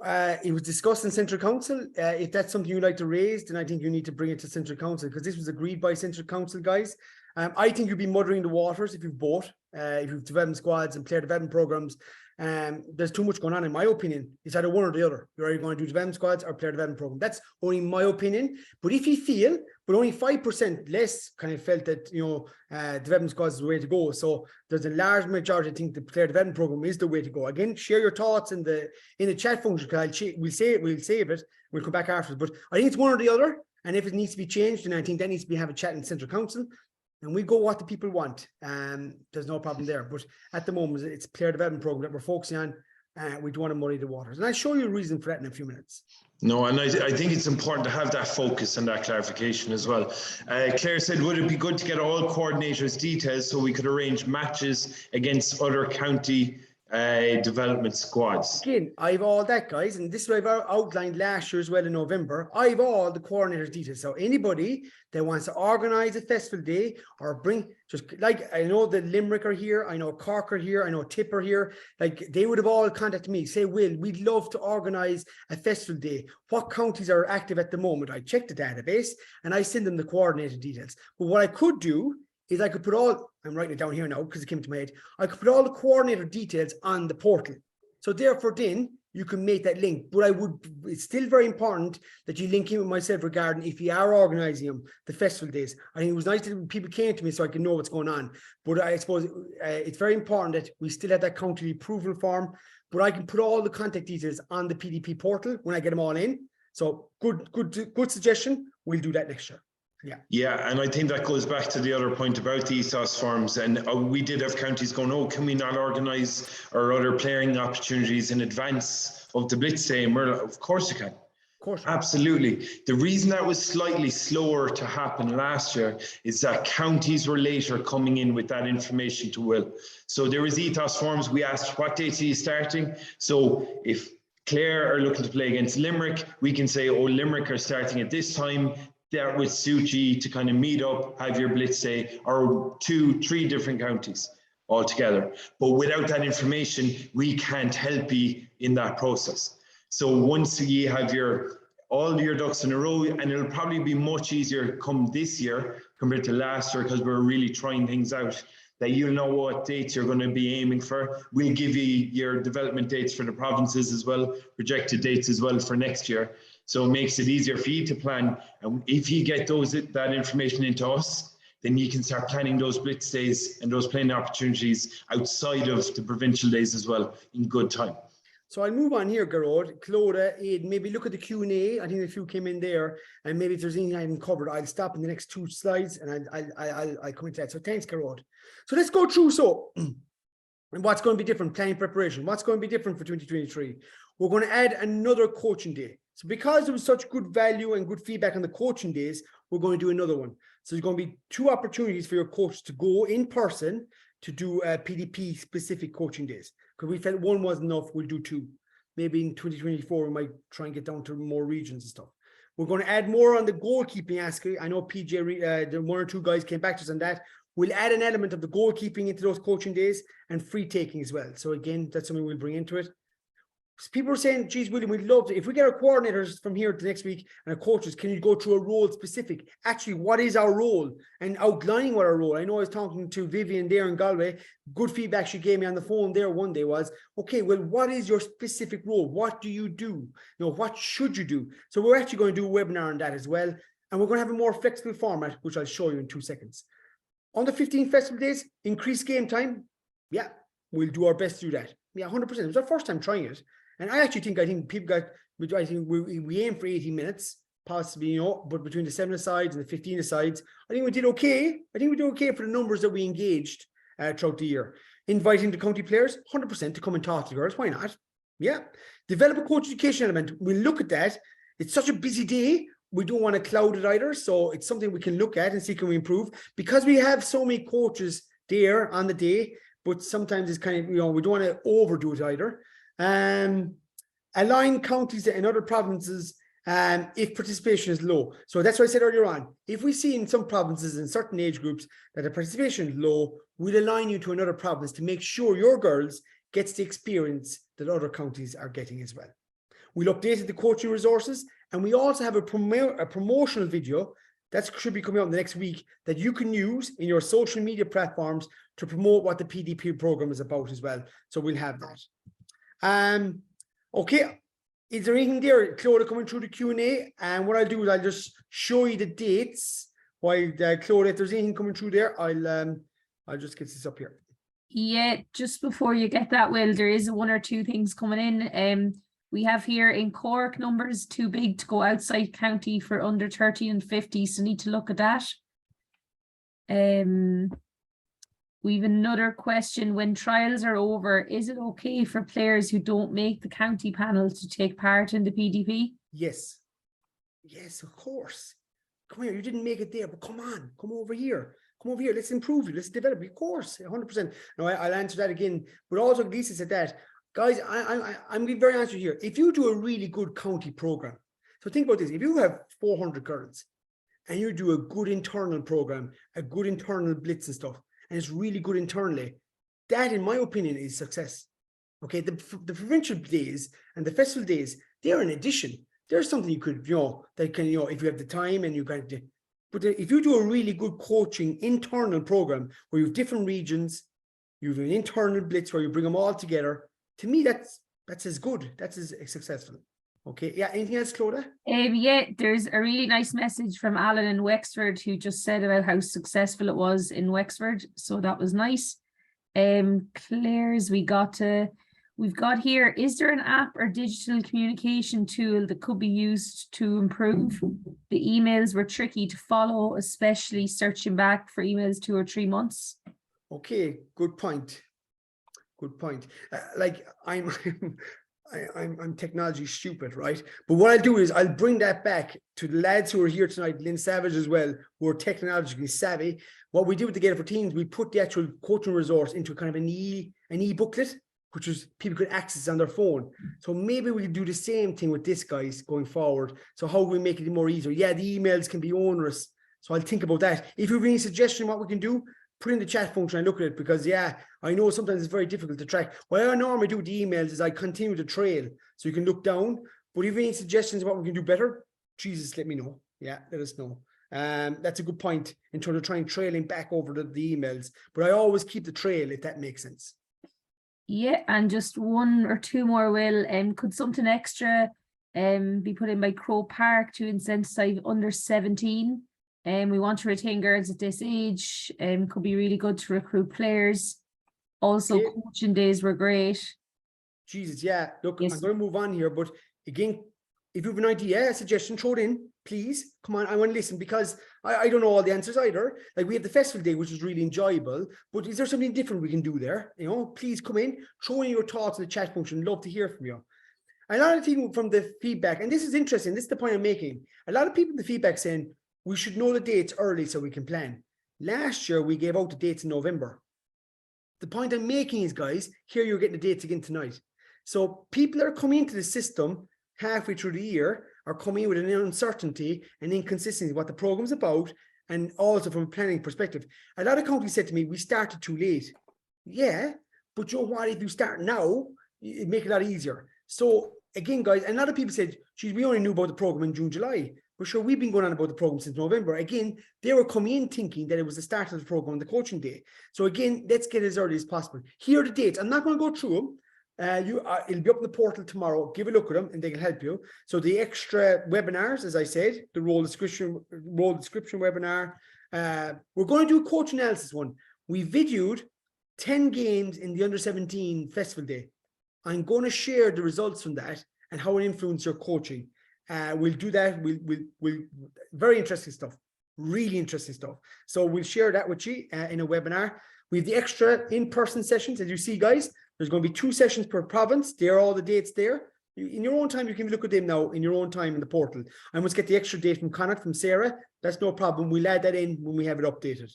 It was discussed in Central Council. If that's something you'd like to raise, then I think you need to bring it to Central Council, because this was agreed by Central Council, guys. I think you'd be muddling the waters if you've both, if you've development squads and player development programs. There's too much going on, in my opinion. It's either one or the other. You're either going to do development squads or player development program. That's only my opinion. But if you feel, but only 5% less kind of felt that, development squads is the way to go. So there's a large majority think the player development program is the way to go. Again, share your thoughts in the chat function, because we'll save it. We'll come back afterwards. But I think it's one or the other. And if it needs to be changed, then I think that needs to have a chat in Central Council. and we go what the people want. There's no problem there. But at the moment, it's a player development program that we're focusing on. We don't want to muddy the waters. And I'll show you a reason for that in a few minutes. No, and I think it's important to have that focus and that clarification as well. Claire said, would it be good to get all coordinators' details so we could arrange matches against other county development squads? Again, I've all that, guys, and this is what I've outlined last year as well in November. I've all the coordinators' details. So anybody that wants to organise a festival day or bring, just like I know that Limerick are here, I know Cork are here, I know Tip are here, like they would have all contacted me, say, Will, we'd love to organise a festival day. What counties are active at the moment? I check the database and I send them the coordinator details. But what I could do is I could put all, I'm writing it down here now because it came to my head, I could put all the coordinator details on the portal. So therefore then you can make that link. But it's still very important that you link in with myself regarding if you are organising them, the festival days. I think it was nice that people came to me so I can know what's going on. But I suppose it's very important that we still have that county approval form, but I can put all the contact details on the PDP portal when I get them all in. So good suggestion. We'll do that next year. Yeah, and I think that goes back to the other point about the ethos forms. And we did have counties going, oh, can we not organise our other playing opportunities in advance of the Blitz Day? And we're like, of course you can. Of course. Absolutely. The reason that was slightly slower to happen last year is that counties were later coming in with that information to Will. So there was ethos forms. We asked, what date are you starting? So if Clare are looking to play against Limerick, we can say, oh, Limerick are starting at this time. That would suit you to kind of meet up, have your Blitz Day, or 2-3 different counties altogether. But without that information, we can't help you in that process. So once you have all your ducks in a row, and it'll probably be much easier come this year compared to last year because we're really trying things out, that you'll know what dates you're going to be aiming for. We'll give you your development dates for the provinces as well, projected dates as well for next year. So it makes it easier for you to plan. And if you get that information into us, then you can start planning those Blitz days and those playing opportunities outside of the provincial days as well in good time. So I'll move on here, Garrod, Clodagh, Aidan, maybe look at the Q&A. I think a few came in there, and maybe if there's anything I haven't covered, I'll stop in the next 2 slides and I'll come into that. So thanks, Garrod. So let's go through. So and what's going to be different? Planning preparation. What's going to be different for 2023? We're going to add another coaching day. So because there was such good value and good feedback on the coaching days, we're going to do another one. So there's going to be 2 opportunities for your coach to go in person to do PDP specific coaching days. Because we felt 1 wasn't enough, we'll do 2. Maybe in 2024, we might try and get down to more regions and stuff. We're going to add more on the goalkeeping aspect. I know PJ, the 1 or 2 guys came back to us on that. We'll add an element of the goalkeeping into those coaching days and free taking as well. So again, that's something we'll bring into it. People are saying, geez, William, we'd love to, if we get our coordinators from here to next week and our coaches, can you go through a role specific? Actually, what is our role? And outlining what our role. I know I was talking to Vivian there in Galway. Good feedback she gave me on the phone there one day was, okay, well, what is your specific role? What do you do? You know, what should you do? So we're actually going to do a webinar on that as well. And we're going to have a more flexible format, which I'll show you in 2 seconds. On the 15 festival days, increased game time. Yeah, we'll do our best to do that. Yeah, 100%. It was our first time trying it. And I think people got, I think we aim for 18 minutes, possibly, you know, but between the 7 sides and the 15 sides, I think we did okay. I think we did okay for the numbers that we engaged throughout the year. Inviting the county players, 100% to come and talk to the girls. Why not? Yeah. Develop a coach education element. We'll look at that. It's such a busy day. We don't want to cloud it either. So it's something we can look at and see can we improve. Because we have so many coaches there on the day, but sometimes it's kind of, you know, we don't want to overdo it either. Align counties and other provinces if participation is low. So that's what I said earlier on. If we see in some provinces in certain age groups that the participation is low, we'll align you to another province to make sure your girls gets the experience that other counties are getting as well. We'll update the coaching resources, and we also have a promotional video that should be coming out the next week that you can use in your social media platforms to promote what the PDP program is about as well. So we'll have that. Okay, is there anything there, Clodagh, coming through the Q&A? And what I'll do is I'll just show you the dates while Clodagh, if there's anything coming through there, I'll just get this up here. Yeah, just before you get that, Will, there is 1 or 2 things coming in. We have here in Cork numbers too big to go outside county for under 30 and 50, so need to look at that. We've another question. When trials are over, is it okay for players who don't make the county panel to take part in the PDP? Yes. Yes, of course. Come here, you didn't make it there, but come on, come over here. Come over here, let's improve you, let's develop you. Of course, 100%. No, I'll answer that again. But also, Lisa said that. Guys, I'm being very honest with you here. If you do a really good county program, so think about this, if you have 400 girls and you do a good internal program, a good internal blitz and stuff, and it's really good internally, that, in my opinion, is success. Okay, the provincial days and the festival days, they're an addition. There's something you could, that can, if you have the time and you can, but if you do a really good coaching internal program where you have different regions, you have an internal blitz where you bring them all together, to me, that's as good. That's as successful. Okay. Yeah. Anything else, Clodagh? Yeah, there's a really nice message from Alan in Wexford who just said about how successful it was in Wexford. So that was nice. Claire's, we've got here, is there an app or digital communication tool that could be used to improve? The emails were tricky to follow, especially searching back for emails 2 or 3 months. Okay, good point. Good point. Like I'm technology stupid, right? But what I'll do is I'll bring that back to the lads who are here tonight, Lynn Savage as well, who are technologically savvy. What we do with the Gator for Teens, we put the actual coaching resource into kind of an e-booklet, which is people could access on their phone. So maybe we can do the same thing with this, guys, going forward. So how do we make it more easier? Yeah, the emails can be onerous. So I'll think about that. If you have any suggestion what we can do, put in the chat function and look at it, because yeah, I know sometimes it's very difficult to track. What I normally do with the emails is I continue to trail, so you can look down. But if you have any suggestions what we can do better, Jesus, let me know. Yeah, let us know. That's a good point in terms of trying trailing back over the emails. But I always keep the trail, if that makes sense. Yeah, and just 1 or 2 more, Will. Could something extra be put in by Crow Park to incentivize under 17? We want to retain girls at this age. Could be really good to recruit players. Also, Okay. coaching days were great. Jesus, yeah. Look, Yes. I'm going to move on here, but again, if you have an idea, a suggestion, throw it in, please. Come on, I want to listen, because I don't know all the answers either. Like, we have the festival day, which is really enjoyable, but is there something different we can do there? Please come in, throw in your thoughts in the chat function. Love to hear from you. Another thing from the feedback, and this is interesting, this is the point I'm making. A lot of people in the feedback saying we should know the dates early so we can plan. Last year, we gave out the dates in November. The point I'm making is, guys, here you're getting the dates again tonight. So people that are coming into the system halfway through the year are coming with an uncertainty and inconsistency what the program's about, and also from a planning perspective. A lot of companies said to me, we started too late. Yeah, but you know what, if you start now, it'd make it a lot easier. So again, guys, a lot of people said, geez, we only knew about the program in June, July. But sure, we've been going on about the program since November. Again, they were coming in thinking that it was the start of the program on the coaching day. So again, let's get as early as possible. Here are the dates. I'm not going to go through them. It'll be up in the portal tomorrow. Give a look at them and they can help you. So the extra webinars, as I said, the role description webinar. We're going to do a coach analysis one. We videoed 10 games in the under 17 festival day. I'm going to share the results from that and how it influenced your coaching. We'll do that. We'll very interesting stuff, really interesting stuff. So we'll share that with you in a webinar. We have the extra in-person sessions. As you see, guys, there's going to be 2 sessions per province. There are all the dates there. In your own time, you can look at them now in your own time in the portal. I must get the extra date from Connacht, from Sarah. That's no problem. We'll add that in when we have it updated.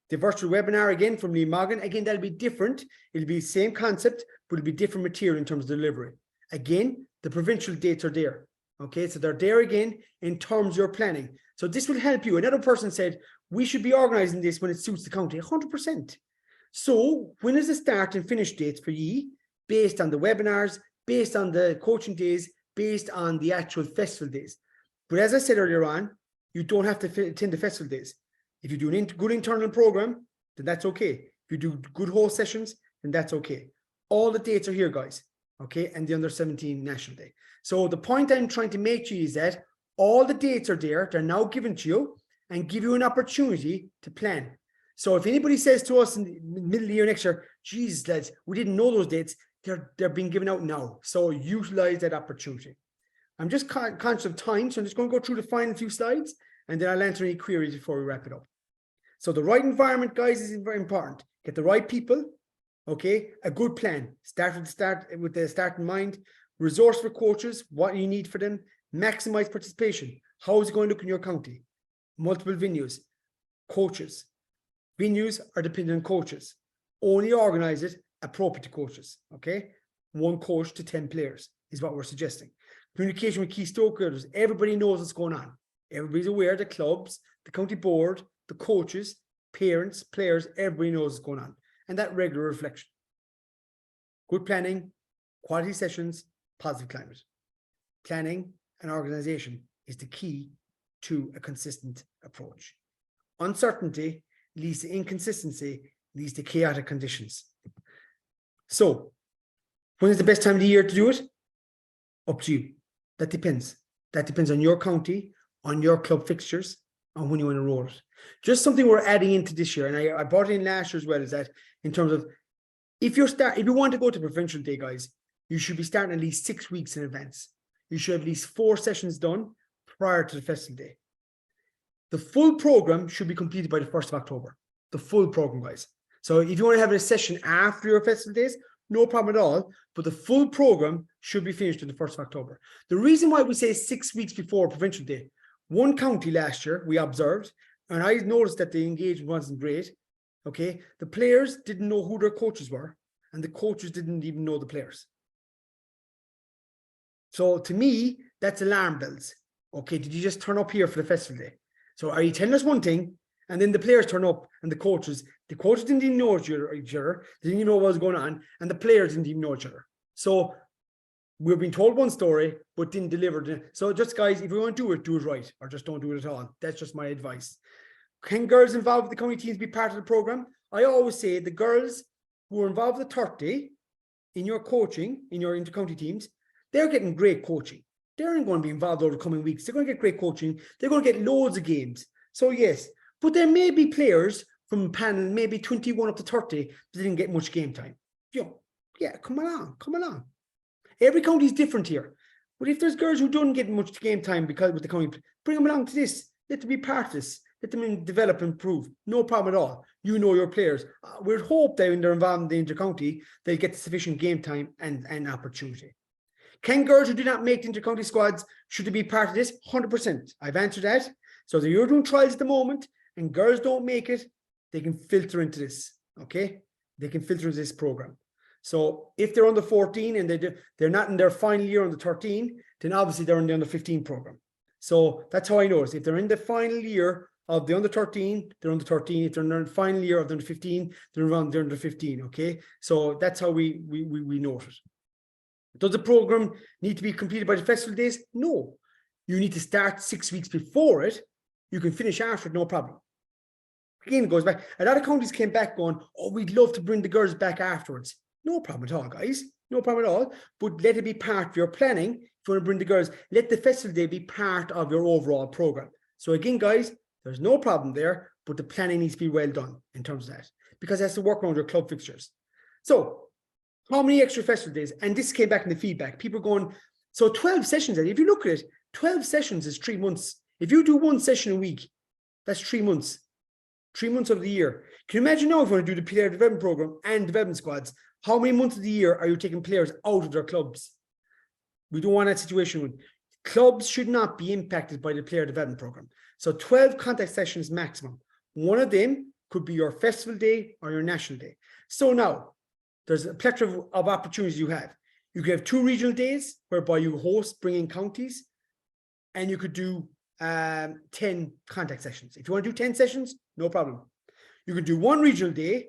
The virtual webinar again from Lee Morgan. Again, that'll be different. It'll be the same concept, but it'll be different material in terms of delivery. Again, the provincial dates are there. Okay, so they're there again in terms of your planning. So this will help you. Another person said, we should be organizing this when it suits the county, 100%. So when is the start and finish dates for ye, based on the webinars, based on the coaching days, based on the actual festival days? But as I said earlier on, you don't have to attend the festival days. If you do a good internal program, then that's okay. If you do good whole sessions, then that's okay. All the dates are here, guys. Okay, and the under 17 national day. So the point I'm trying to make to you is that all the dates are there. They're now given to you and give you an opportunity to plan. So if anybody says to us in the middle of the year next year, geez, lads, we didn't know those dates, they're being given out now. So utilize that opportunity. I'm just conscious of time, so I'm just going to go through the final few slides and then I'll answer any queries before we wrap it up. So the right environment, guys, is very important. Get the right people, okay? A good plan. Start with the start in mind. Resource for coaches, what you need for them. Maximize participation. How is it going to look in your county? Multiple venues, coaches. Venues are dependent on coaches. Only organize it appropriate to coaches, okay? 1 coach to 10 players is what we're suggesting. Communication with key stakeholders. Everybody knows what's going on. Everybody's aware, the clubs, the county board, the coaches, parents, players, everybody knows what's going on. And that regular reflection. Good planning, quality sessions, positive climate. Planning and organization is the key to a consistent approach. Uncertainty leads to inconsistency, leads to chaotic conditions. So, when is the best time of the year to do it? Up to you. That depends. That depends on your county, on your club fixtures, on when you want to roll it. Just something we're adding into this year, and I brought it in last year as well, is that in terms of if you want to go to provincial day, guys, you should be starting at least 6 weeks in advance. You should have at least 4 sessions done prior to the festival day. The full program should be completed by the 1st of October. The full program, guys. So if you want to have a session after your festival days, no problem at all. But the full program should be finished on the 1st of October. The reason why we say 6 weeks before provincial day, one county last year we observed, and I noticed that the engagement wasn't great. Okay, the players didn't know who their coaches were, and the coaches didn't even know the players. So to me, that's alarm bells. Okay, did you just turn up here for the festival day? So are you telling us one thing, and then the players turn up, and the coaches didn't even know each other, they didn't even know what was going on, and the players didn't even know each other. So we're being told one story, but didn't deliver. So just guys, if you want to do it right, or just don't do it at all. That's just my advice. Can girls involved with the county teams be part of the program? I always say the girls who are involved with 30 in your coaching, in your inter-county teams, they're getting great coaching. They're going to be involved over the coming weeks. They're going to get great coaching. They're going to get loads of games. So yes, but there may be players from panel, maybe 21 up to 30, that didn't get much game time. Yeah, come along. Every county is different here. But if there's girls who don't get much game time because with the county, bring them along to this. Let them be part of this. Let them develop and improve. No problem at all. You know your players. We'd hope that when they're involved in the inter-county, they'll get sufficient game time and opportunity. Can girls who do not make the inter-county squads, should they be part of this? 100%. I've answered that. So you're doing trials at the moment and girls don't make it, they can filter into this, okay? They can filter into this program. So if they're under 14 and they're not in their final year under 13, then obviously they're in the under 15 program. So that's how I notice. If they're in the final year of the under 13, they're under 13. If they're in the final year of the under 15, they're under 15, okay? So that's how we note it. Does the program need to be completed by the festival days? No. You need to start 6 weeks before it. You can finish after it, no problem. Again, it goes back. A lot of counties came back going, oh, we'd love to bring the girls back afterwards. No problem at all, guys. No problem at all. But let it be part of your planning. If you want to bring the girls, let the festival day be part of your overall program. So again, guys, there's no problem there, but the planning needs to be well done in terms of that, because it has to work around your club fixtures. So how many extra festival days? And this came back in the feedback. People going, so 12 sessions. If you look at it, 12 sessions is 3 months. If you do 1 session a week, that's 3 months. 3 months of the year. Can you imagine now if you want to do the player development program and development squads, how many months of the year are you taking players out of their clubs? We don't want that situation. Clubs should not be impacted by the player development program. So 12 contact sessions maximum. One of them could be your festival day or your national day. So now, there's a plethora of opportunities you have. You could have 2 regional days whereby you host, bring in counties, and you could do 10 contact sessions. If you want to do 10 sessions, no problem. You could do 1 regional day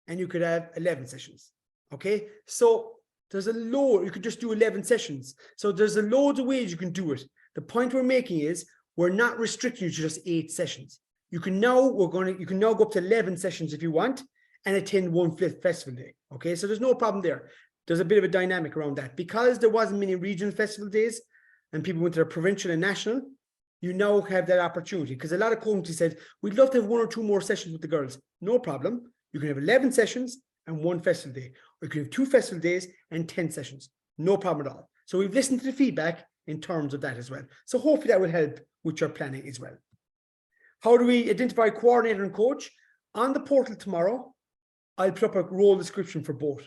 and you could have 11 sessions. Okay, so there's a load. You could just do 11 sessions. So there's a load of ways you can do it. The point we're making is we're not restricting you to just 8 sessions. You can now go up to 11 sessions if you want and attend 1 festival day. Okay, so there's no problem there. There's a bit of a dynamic around that because there wasn't many regional festival days and people went to their provincial and national. You now have that opportunity because a lot of counties said, we'd love to have 1 or 2 more sessions with the girls. No problem. You can have 11 sessions and 1 festival day, or you can have 2 festival days and 10 sessions. No problem at all. So we've listened to the feedback in terms of that as well. So hopefully that will help with your planning as well. How do we identify coordinator and coach? On the portal tomorrow, I'll put up a role description for both.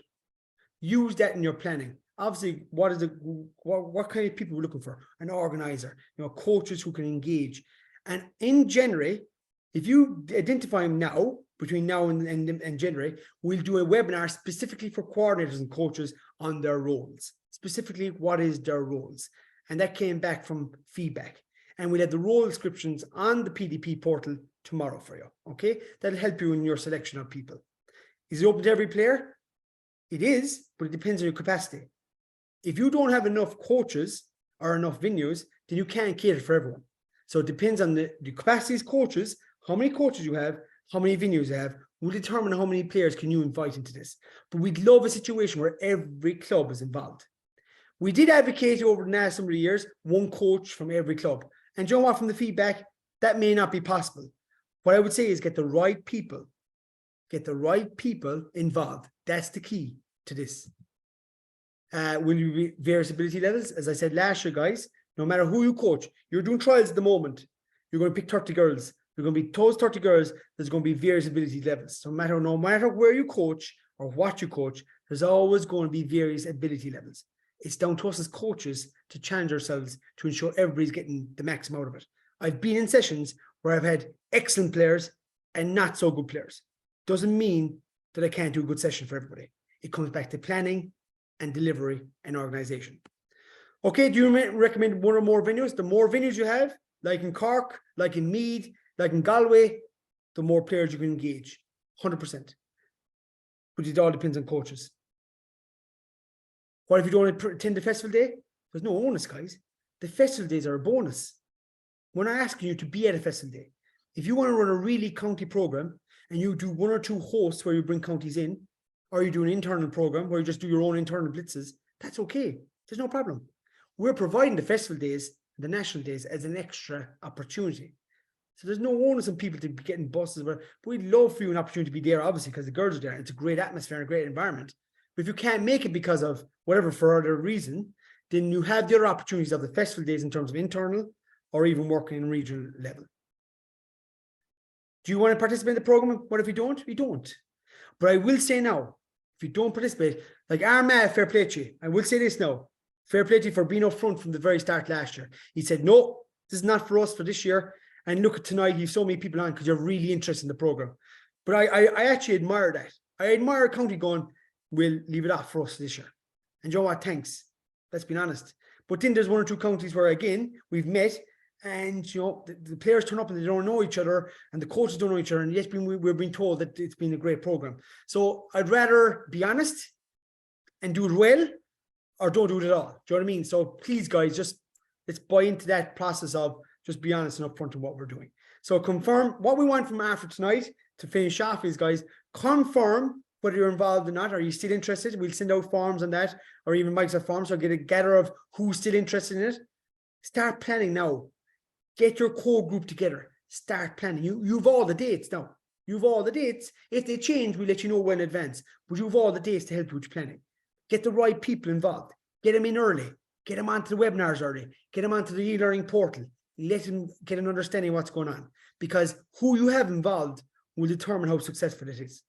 Use that in your planning. Obviously, what kind of people we're looking for? An organizer, coaches who can engage. And in January, if you identify them now, between now and January, we'll do a webinar specifically for coordinators and coaches on their roles. Specifically, what is their roles? And that came back from feedback. And we'll have the role descriptions on the PDP portal tomorrow for you. Okay, that'll help you in your selection of people. Is it open to every player? It is, but it depends on your capacity. If you don't have enough coaches or enough venues, then you can't cater for everyone. So it depends on the capacities coaches, how many coaches you have, how many venues you have, will determine how many players can you invite into this. But we'd love a situation where every club is involved. We did advocate over the last number of years, one coach from every club. And you know what, from the feedback, that may not be possible. What I would say is get the right people involved. That's the key to this. Will you be various ability levels? As I said last year, guys, no matter who you coach, you're doing trials at the moment. You're going to pick 30 girls. You're going to be those 30 girls. There's going to be various ability levels. So no matter where you coach or what you coach, there's always going to be various ability levels. It's down to us as coaches to challenge ourselves to ensure everybody's getting the maximum out of it. I've been in sessions where I've had excellent players and not so good players. Doesn't mean that I can't do a good session for everybody. It comes back to planning and delivery and organization. Okay, do you recommend one or more venues? The more venues you have, like in Cork, like in Meath, like in Galway, the more players you can engage, 100%. But it all depends on coaches. What if you don't attend the festival day? There's no onus, guys. The festival days are a bonus. We're not asking you to be at a festival day. If you want to run a really county program and you do one or two hosts where you bring counties in, or you do an internal program where you just do your own internal blitzes, that's okay. There's no problem. We're providing the festival days, the national days, as an extra opportunity. So there's no onus on people to be getting buses, but we'd love for you an opportunity to be there, obviously, because the girls are there. It's a great atmosphere and a great environment. But if you can't make it because of whatever for other reason, then you have the other opportunities of the festival days in terms of internal or even working in regional level. Do you want to participate in the program? What if you don't? You don't. But I will say now, if you don't participate, like Armagh, fair play to you. I will say this now. Fair play to you for being up front from the very start last year. He said, no, this is not for us for this year. And look at tonight, you've so many people on because you're really interested in the program. But I actually admire that. I admire a county going, we'll leave it off for us this year. And you know what? Thanks. Let's be honest. But then there's one or two counties where, again, we've met and, the players turn up and they don't know each other and the coaches don't know each other. And yet we're being told that it's been a great program. So I'd rather be honest and do it well or don't do it at all. Do you know what I mean? So please, guys, just let's buy into that process of just be honest and upfront in what we're doing. So confirm what we want from after tonight to finish off is, guys, confirm whether you're involved or not. Are you still interested? We'll send out forms on that, or even Microsoft forms, so get a gather of who's still interested in it. Start planning now. Get your core group together. Start planning. You've all the dates now. You've all the dates. If they change, we'll let you know well in advance. But you've all the dates to help you with planning. Get the right people involved. Get them in early. Get them onto the webinars early. Get them onto the e-learning portal. Let them get an understanding of what's going on. Because who you have involved will determine how successful it is.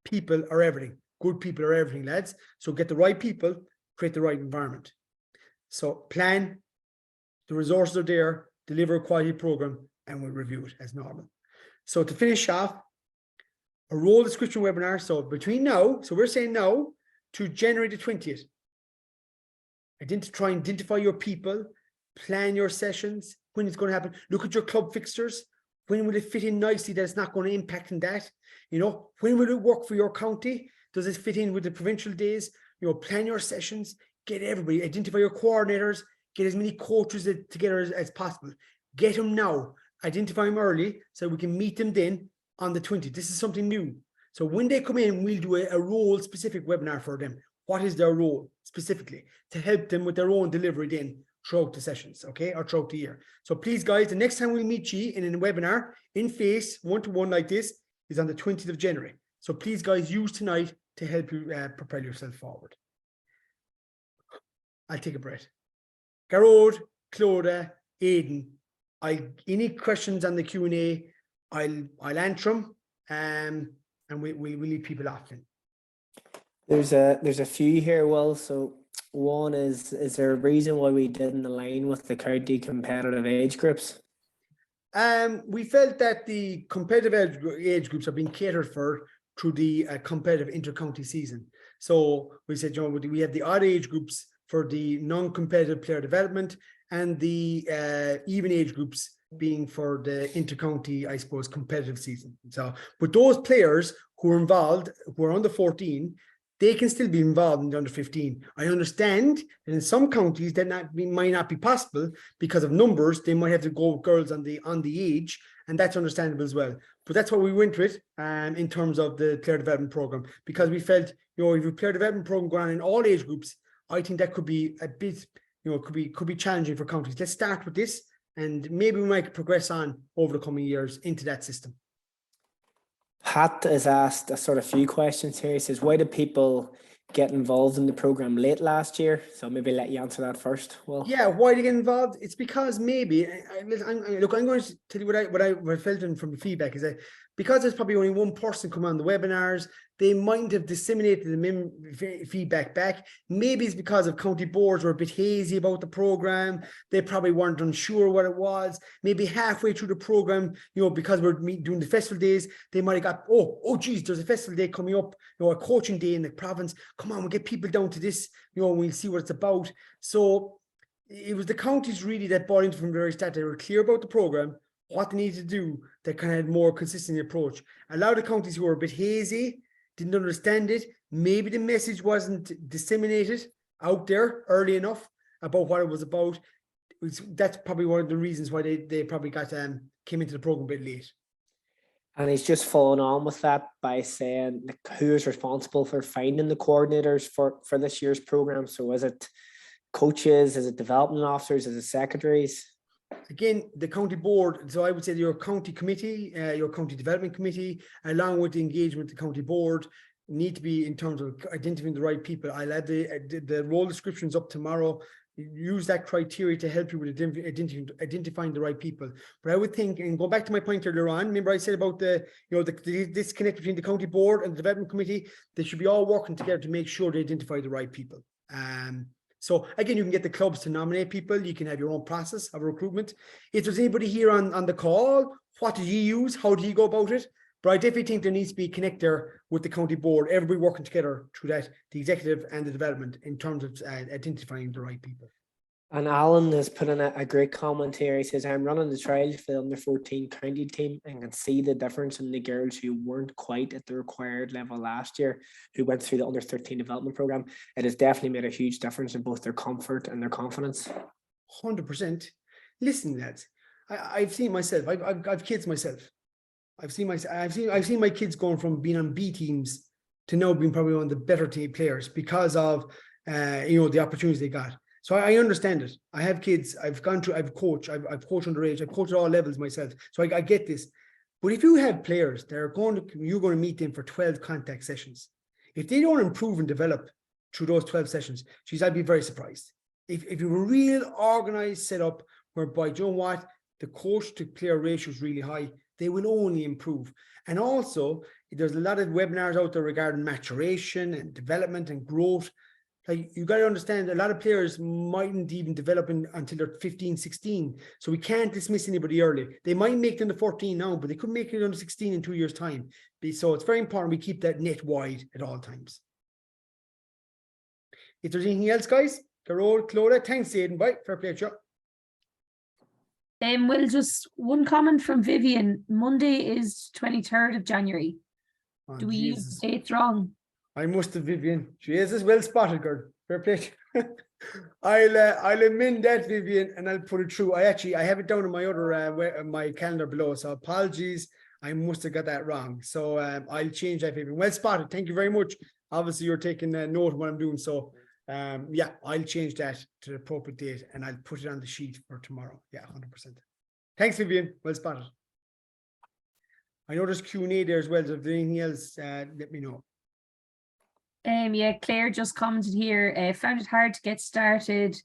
People are everything. Good people are everything, lads. So get the right people, create the right environment. So plan, the resources are there, deliver a quality program, and we'll review it as normal. So to finish off, a role description webinar. So between now, so we're saying now to January the 20th. Try and identify your people, plan your sessions, when it's going to happen. Look at your club fixtures. When will it fit in nicely that it's not going to impact in that? When will it work for your county? Does it fit in with the provincial days? Plan your sessions, get everybody, identify your coordinators, get as many coaches together as possible. Get them now, identify them early so we can meet them then on the 20th. This is something new. So when they come in, we'll do a role specific webinar for them. What is their role specifically to help them with their own delivery then throughout the sessions, okay, or throughout the year. So please, guys, the next time we meet you in a webinar in face, one-to-one like this, is on the 20th of January. So please, guys, use tonight to help you propel yourself forward. I'll take a breath. Garrod, Clodagh, Aidan, any questions on the Q&A, I'll answer them, and we'll leave people off then. There's a few here, Will. So one is there a reason why we didn't align with the county competitive age groups? We felt that the competitive age groups are being catered for through the competitive inter-county season. So we said, you know, we have the odd age groups for the non-competitive player development, and the even age groups being for the inter-county, I suppose, competitive season. So, but those players who are involved, who are under 14, they can still be involved in the under 15. I understand that in some counties that might not be possible because of numbers. They might have to go girls on the age, and that's understandable as well. But that's what we went with in terms of the player development program, because we felt, you know, if you player development program going on in all age groups, I think that could be a bit, you know, could be challenging for counties. Let's start with this, and maybe we might progress on over the coming years into that system. Pat has asked a sort of few questions here. He says, why did people get involved in the program late last year? So maybe let you answer that first. Well, yeah, why they get involved? It's because maybe look, I'm going to tell you what I felt in from the feedback is that because there's probably only one person come on the webinars, they might have disseminated the feedback back. Maybe it's because of county boards were a bit hazy about the program. They probably weren't unsure what it was. Maybe halfway through the program, you know, because we're doing the festival days, they might have got, oh geez, there's a festival day coming up, you know, a coaching day in the province. Come on, we'll get people down to this, you know, we'll see what it's about. So it was the counties really that bought into from the very start. They were clear about the program, what they needed to do, that kind of had more consistent approach. A lot of the counties who were a bit hazy, didn't understand it, maybe the message wasn't disseminated out there early enough about what it was about. That's probably one of the reasons why they probably got came into the program a bit late. And he's just following on with that by saying, like, who is responsible for finding the coordinators for this year's program? So is it coaches, is it development officers, is it secretaries? Again, the county board, so I would say your county committee, your county development committee, along with the engagement with the county board, need to be in terms of identifying the right people. I'll add the role descriptions up tomorrow. Use that criteria to help you with identifying the right people. But I would think, and go back to my point earlier on, remember I said about the disconnect between the county board and the development committee. They should be all working together to make sure they identify the right people. So again, you can get the clubs to nominate people. You can have your own process of recruitment. If there's anybody here on the call, what do you use? How do you go about it? But I definitely think there needs to be a connector with the county board, everybody working together through that, the executive and the development, in terms of identifying the right people. And Alan has put in a great comment here. He says, I'm running the trial for the under 14 county team and can see the difference in the girls who weren't quite at the required level last year, who went through the under 13 development program. It has definitely made a huge difference in both their comfort and their confidence. 100%. Listen, lads, I've seen myself. I've kids myself. I've seen my kids going from being on B teams to now being probably one of the better team players because of the opportunities they got. So I understand it. I have kids. I've coached underage. I've coached at all levels myself. So I get this. But if you have players that are you're going to meet them for 12 contact sessions. If they don't improve and develop through those 12 sessions, geez, I'd be very surprised. If you have a real organized setup whereby, you know what, the coach to player ratio is really high, they will only improve. And also, there's a lot of webinars out there regarding maturation and development and growth. Like, you got to understand, a lot of players mightn't even develop until they're 15, 16. So we can't dismiss anybody early. They might make them to 14 now, but they could make it under 16 in 2 years' time. So it's very important we keep that net wide at all times. If there's anything else, guys, Carol, Clodagh, thanks, Aidan. Bye. Fair play, Chuck. Well, just one comment from Vivian. Monday is 23rd of January. Oh, Do we Jesus. use the dates wrong? I must have, Vivian. She is well spotted, girl. Fair play. I'll amend that, Vivian, and I'll put it through. I have it down in my other my calendar below. So apologies. I must have got that wrong. So I'll change that, Vivian. Well spotted. Thank you very much. Obviously, you're taking note of what I'm doing. So yeah, I'll change that to the appropriate date and I'll put it on the sheet for tomorrow. Yeah, 100%. Thanks, Vivian. Well spotted. I know there's Q&A there as well. So if there's anything else, let me know. Yeah, Claire just commented here, found it hard to get started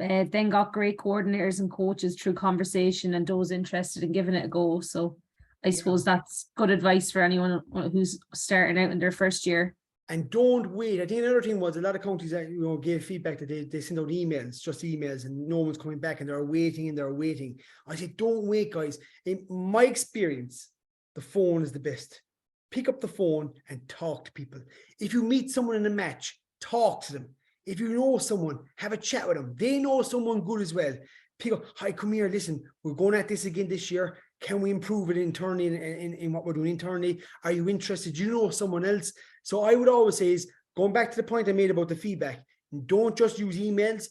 then got great coordinators and coaches through conversation and those interested in giving it a go. So I suppose that's good advice for anyone who's starting out in their first year. And don't wait. I think another thing was a lot of counties that gave feedback that they send out emails, just emails, and no one's coming back, and they're waiting. I said, don't wait, guys. In my experience, the phone is the best. Pick up the phone and talk to people. If you meet someone in a match, talk to them. If you know someone, have a chat with them. They know someone good as well. Pick up, hi, come here, listen, we're going at this again this year. Can we improve it internally in what we're doing internally? Are you interested? Do you know someone else? So I would always say is, going back to the point I made about the feedback, don't just use emails,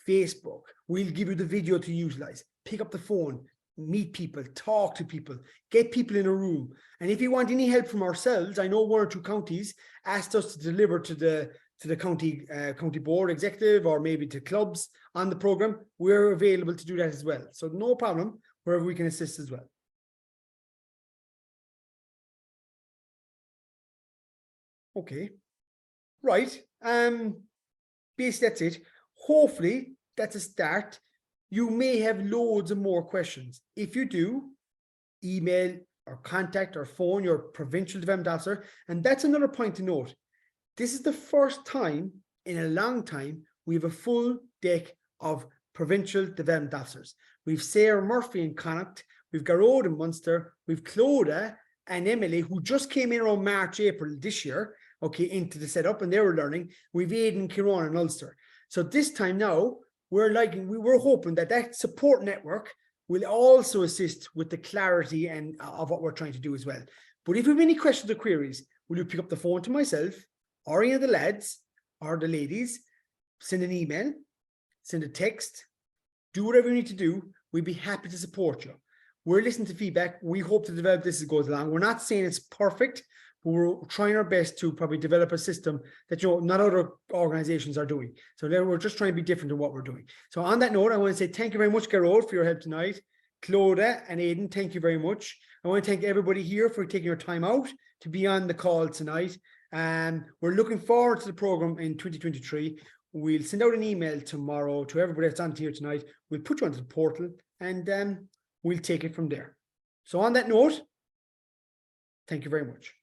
Facebook. We'll give you the video to utilize. Pick up the phone, meet people, talk to people, get people in a room. And if you want any help from ourselves, I know 1 or 2 counties asked us to deliver to the county board executive, or maybe to clubs on the program. We're available to do that as well. So no problem, wherever we can assist as well. Okay, right. Basically that's it. Hopefully that's a start. You may have loads of more questions. If you do, email or contact or phone your provincial development officer. And that's another point to note. This is the first time in a long time we have a full deck of provincial development officers. We've Sarah Murphy in Connacht, we've Garrod in Munster, we've Clodagh and Emily, who just came in around March, April this year, okay, into the setup, and they were learning. We've Aidan, Kieran and Ulster. So this time now, we were hoping that support network will also assist with the clarity and of what we're trying to do as well. But if you have any questions or queries, will you pick up the phone to myself or any of the lads or the ladies, send an email, send a text, do whatever you need to do. We'd be happy to support you. We're listening to feedback. We hope to develop this as it goes along. We're not saying it's perfect, but we're trying our best to probably develop a system that not other organizations are doing. So we're just trying to be different in what we're doing. So on that note, I want to say thank you very much, Garrod, for your help tonight. Clodagh and Aidan, thank you very much. I want to thank everybody here for taking your time out to be on the call tonight. And we're looking forward to the program in 2023. We'll send out an email tomorrow to everybody that's on here tonight. We'll put you onto the portal, and we'll take it from there. So on that note, thank you very much.